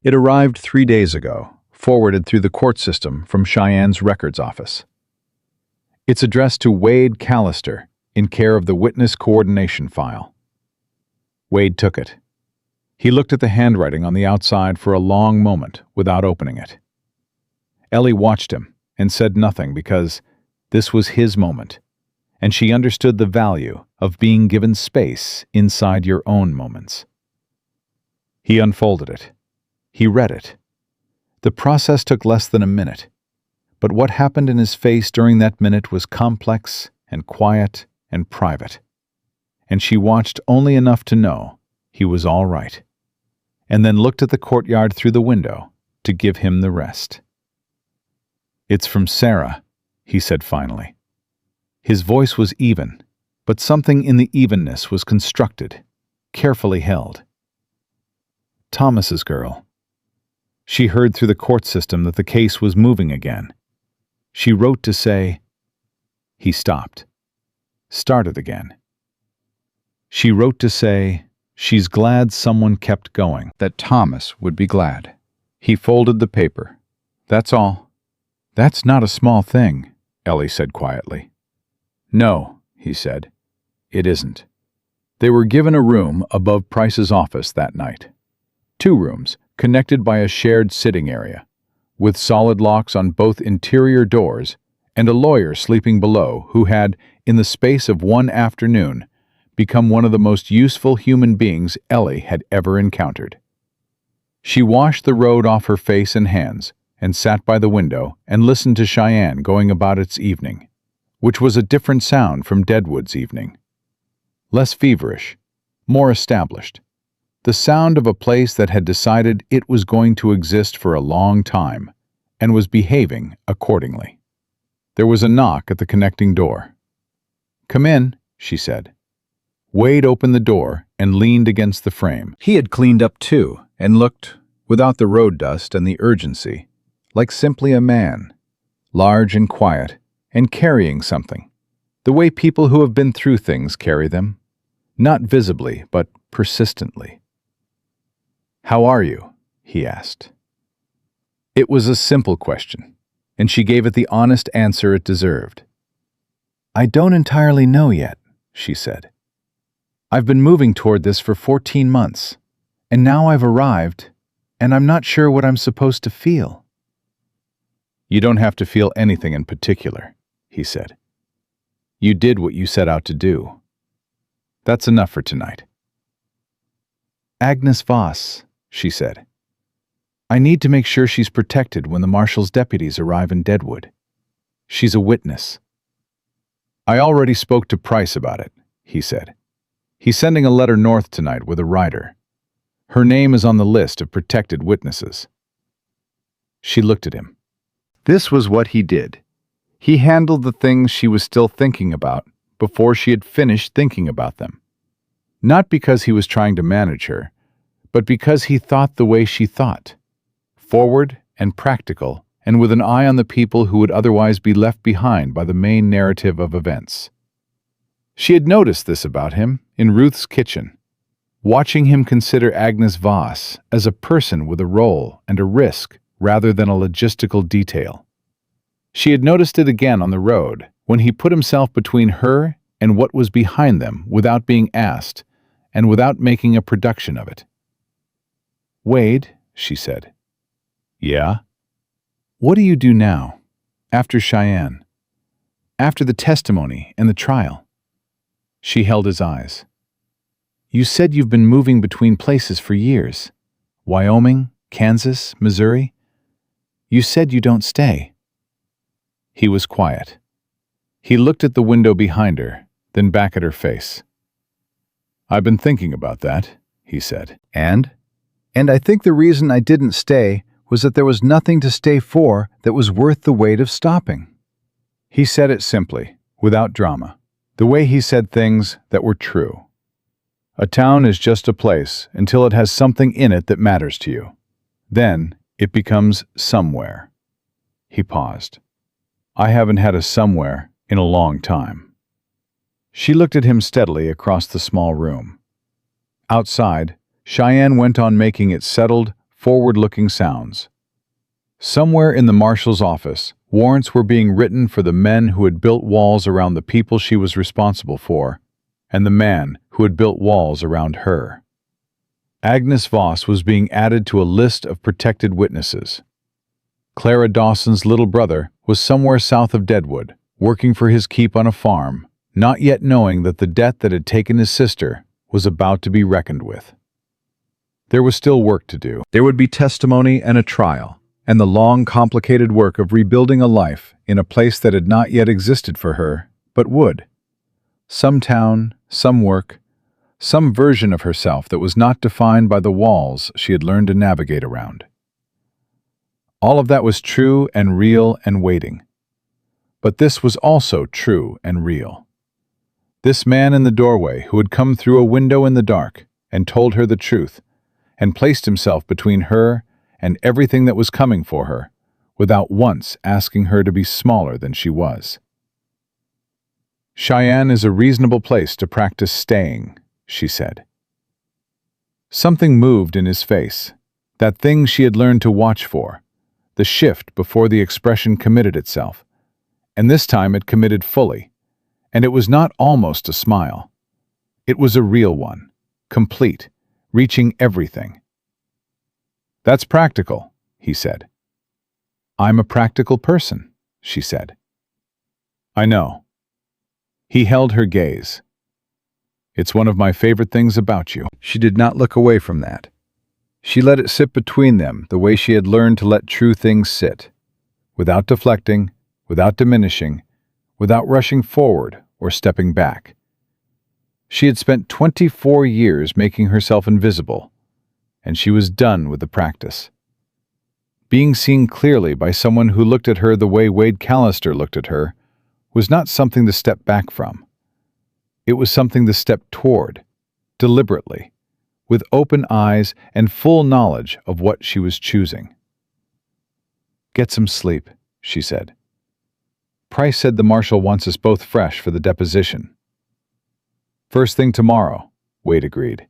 It arrived 3 days ago, forwarded through the court system from Cheyenne's records office. It's addressed to Wade Callister, in care of the Witness Coordination File. Wade took it. He looked at the handwriting on the outside for a long moment without opening it. Ellie watched him and said nothing because this was his moment, and she understood the value of being given space inside your own moments. He unfolded it. He read it. The process took less than a minute, but what happened in his face during that minute was complex and quiet and private, and she watched only enough to know he was all right, and then looked at the courtyard through the window to give him the rest. "It's from Sarah," he said finally. His voice was even, but something in the evenness was constructed, carefully held. "Thomas's girl." She heard through the court system that the case was moving again. She wrote to say... He stopped. Started again. She wrote to say she's glad someone kept going, that Thomas would be glad. He folded the paper. "That's all." "That's not a small thing," Ellie said quietly. "No," he said. "It isn't." They were given a room above Price's office that night. 2 rooms, connected by a shared sitting area, with solid locks on both interior doors, and a lawyer sleeping below who had, in the space of one afternoon, become one of the most useful human beings Ellie had ever encountered. She washed the road off her face and hands, and sat by the window and listened to Cheyenne going about its evening, which was a different sound from Deadwood's evening. Less feverish, more established. The sound of a place that had decided it was going to exist for a long time, and was behaving accordingly. There was a knock at the connecting door. "Come in," she said. Wade opened the door and leaned against the frame. He had cleaned up too, and looked, without the road dust and the urgency, like simply a man, large and quiet, and carrying something, the way people who have been through things carry them, not visibly, but persistently. "How are you?" he asked. It was a simple question, and she gave it the honest answer it deserved. "I don't entirely know yet," she said. "I've been moving toward this for 14 months, and now I've arrived, and I'm not sure what I'm supposed to feel." "You don't have to feel anything in particular," he said. "You did what you set out to do. That's enough for tonight." "Agnes Voss," she said. "I need to make sure she's protected when the marshal's deputies arrive in Deadwood. She's a witness." "I already spoke to Price about it," he said. "He's sending a letter north tonight with a rider. Her name is on the list of protected witnesses." She looked at him. This was what he did. He handled the things she was still thinking about before she had finished thinking about them. Not because he was trying to manage her, but because he thought the way she thought, forward and practical, and with an eye on the people who would otherwise be left behind by the main narrative of events. She had noticed this about him in Ruth's kitchen, watching him consider Agnes Voss as a person with a role and a risk rather than a logistical detail. She had noticed it again on the road when he put himself between her and what was behind them without being asked and without making a production of it. "Wade," she said. "Yeah?" "What do you do now, after Cheyenne? After the testimony and the trial?" She held his eyes. "You said you've been moving between places for years. Wyoming, Kansas, Missouri. You said you don't stay." He was quiet. He looked at the window behind her, then back at her face. "I've been thinking about that," he said. And I think the reason I didn't stay was that there was nothing to stay for that was worth the weight of stopping." He said it simply, without drama, the way he said things that were true. A town is just a place until it has something in it that matters to you. Then it becomes somewhere. He paused. "I haven't had a somewhere in a long time." She looked at him steadily across the small room. Outside, Cheyenne went on making its settled, forward-looking sounds. Somewhere in the marshal's office, warrants were being written for the men who had built walls around the people she was responsible for, and the man who had built walls around her. Agnes Voss was being added to a list of protected witnesses. Clara Dawson's little brother was somewhere south of Deadwood, working for his keep on a farm, not yet knowing that the debt that had taken his sister was about to be reckoned with. There was still work to do. There would be testimony and a trial, and the long, complicated work of rebuilding a life in a place that had not yet existed for her, but would. Some town, some work, some version of herself that was not defined by the walls she had learned to navigate around. All of that was true and real and waiting. But this was also true and real. This man in the doorway who had come through a window in the dark and told her the truth, and placed himself between her and everything that was coming for her, without once asking her to be smaller than she was. Cheyenne is a reasonable place to practice staying, she said. Something moved in his face, that thing she had learned to watch for, the shift before the expression committed itself, and this time it committed fully, and it was not almost a smile. It was a real one, complete, reaching everything. "That's practical," he said. "I'm a practical person," she said. "I know." He held her gaze. "It's one of my favorite things about you." She did not look away from that. She let it sit between them the way she had learned to let true things sit, without deflecting, without diminishing, without rushing forward or stepping back. She had spent 24 years making herself invisible, and she was done with the practice. Being seen clearly by someone who looked at her the way Wade Callister looked at her was not something to step back from. It was something to step toward, deliberately, with open eyes and full knowledge of what she was choosing. "Get some sleep," she said. "Price said the marshal wants us both fresh for the deposition." "First thing tomorrow," Wade agreed.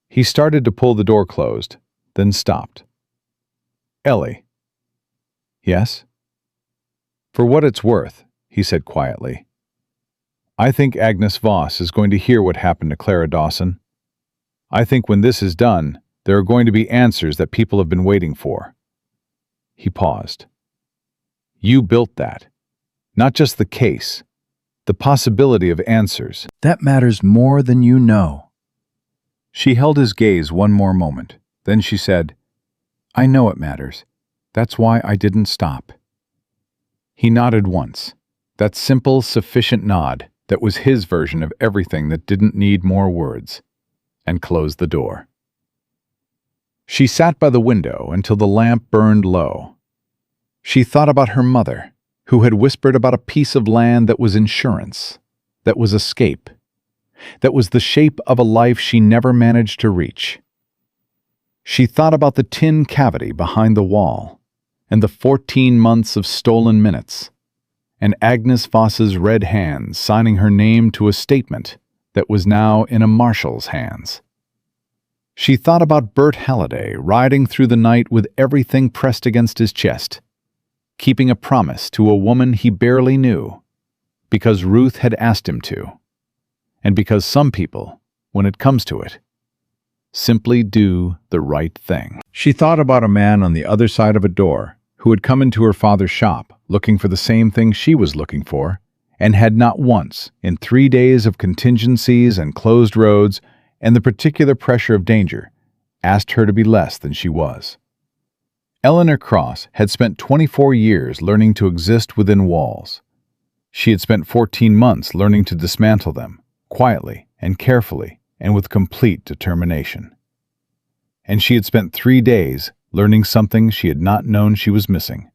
He started to pull the door closed, then stopped. "Ellie." "Yes?" "For what it's worth," he said quietly, "I think Agnes Voss is going to hear what happened to Clara Dawson. I think when this is done, there are going to be answers that people have been waiting for." He paused. "You built that. Not just the case. The possibility of answers. That matters more than you know." She held his gaze one more moment. Then she said, "I know it matters. That's why I didn't stop." He nodded once. That simple, sufficient nod that was his version of everything that didn't need more words, and closed the door. She sat by the window until the lamp burned low. She thought about her mother, who had whispered about a piece of land that was insurance, that was escape, that was the shape of a life she never managed to reach. She thought about the tin cavity behind the wall, and the 14 months of stolen minutes, and Agnes Voss's red hands signing her name to a statement that was now in a marshal's hands. She thought about Bert Halliday riding through the night with everything pressed against his chest, keeping a promise to a woman he barely knew, because Ruth had asked him to, and because some people, when it comes to it, simply do the right thing. She thought about a man on the other side of a door who had come into her father's shop looking for the same thing she was looking for, and had not once, in 3 days of contingencies and closed roads and the particular pressure of danger, asked her to be less than she was. Eleanor Cross had spent 24 years learning to exist within walls. She had spent 14 months learning to dismantle them, quietly and carefully and with complete determination. And she had spent 3 days learning something she had not known she was missing.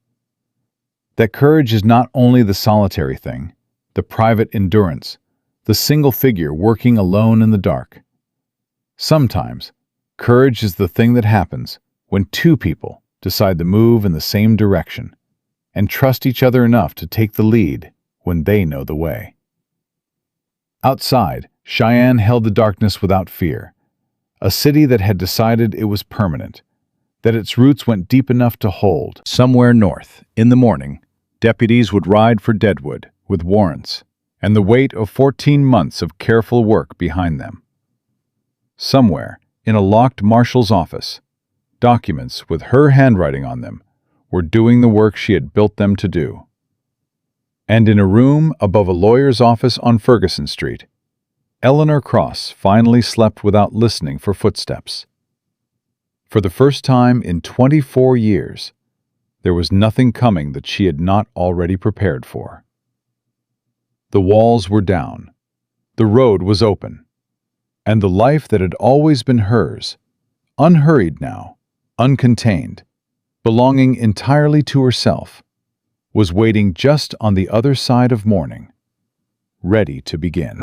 That courage is not only the solitary thing, the private endurance, the single figure working alone in the dark. Sometimes, courage is the thing that happens when 2 people decide to move in the same direction and trust each other enough to take the lead when they know the way. Outside, Cheyenne held the darkness without fear, a city that had decided it was permanent, that its roots went deep enough to hold. Somewhere north, in the morning, deputies would ride for Deadwood with warrants and the weight of 14 months of careful work behind them. Somewhere, in a locked marshal's office, documents with her handwriting on them were doing the work she had built them to do. And in a room above a lawyer's office on Ferguson Street, Eleanor Cross finally slept without listening for footsteps. For the first time in 24 years, there was nothing coming that she had not already prepared for. The walls were down, the road was open, and the life that had always been hers, unhurried now, uncontained, belonging entirely to herself, was waiting just on the other side of morning, ready to begin.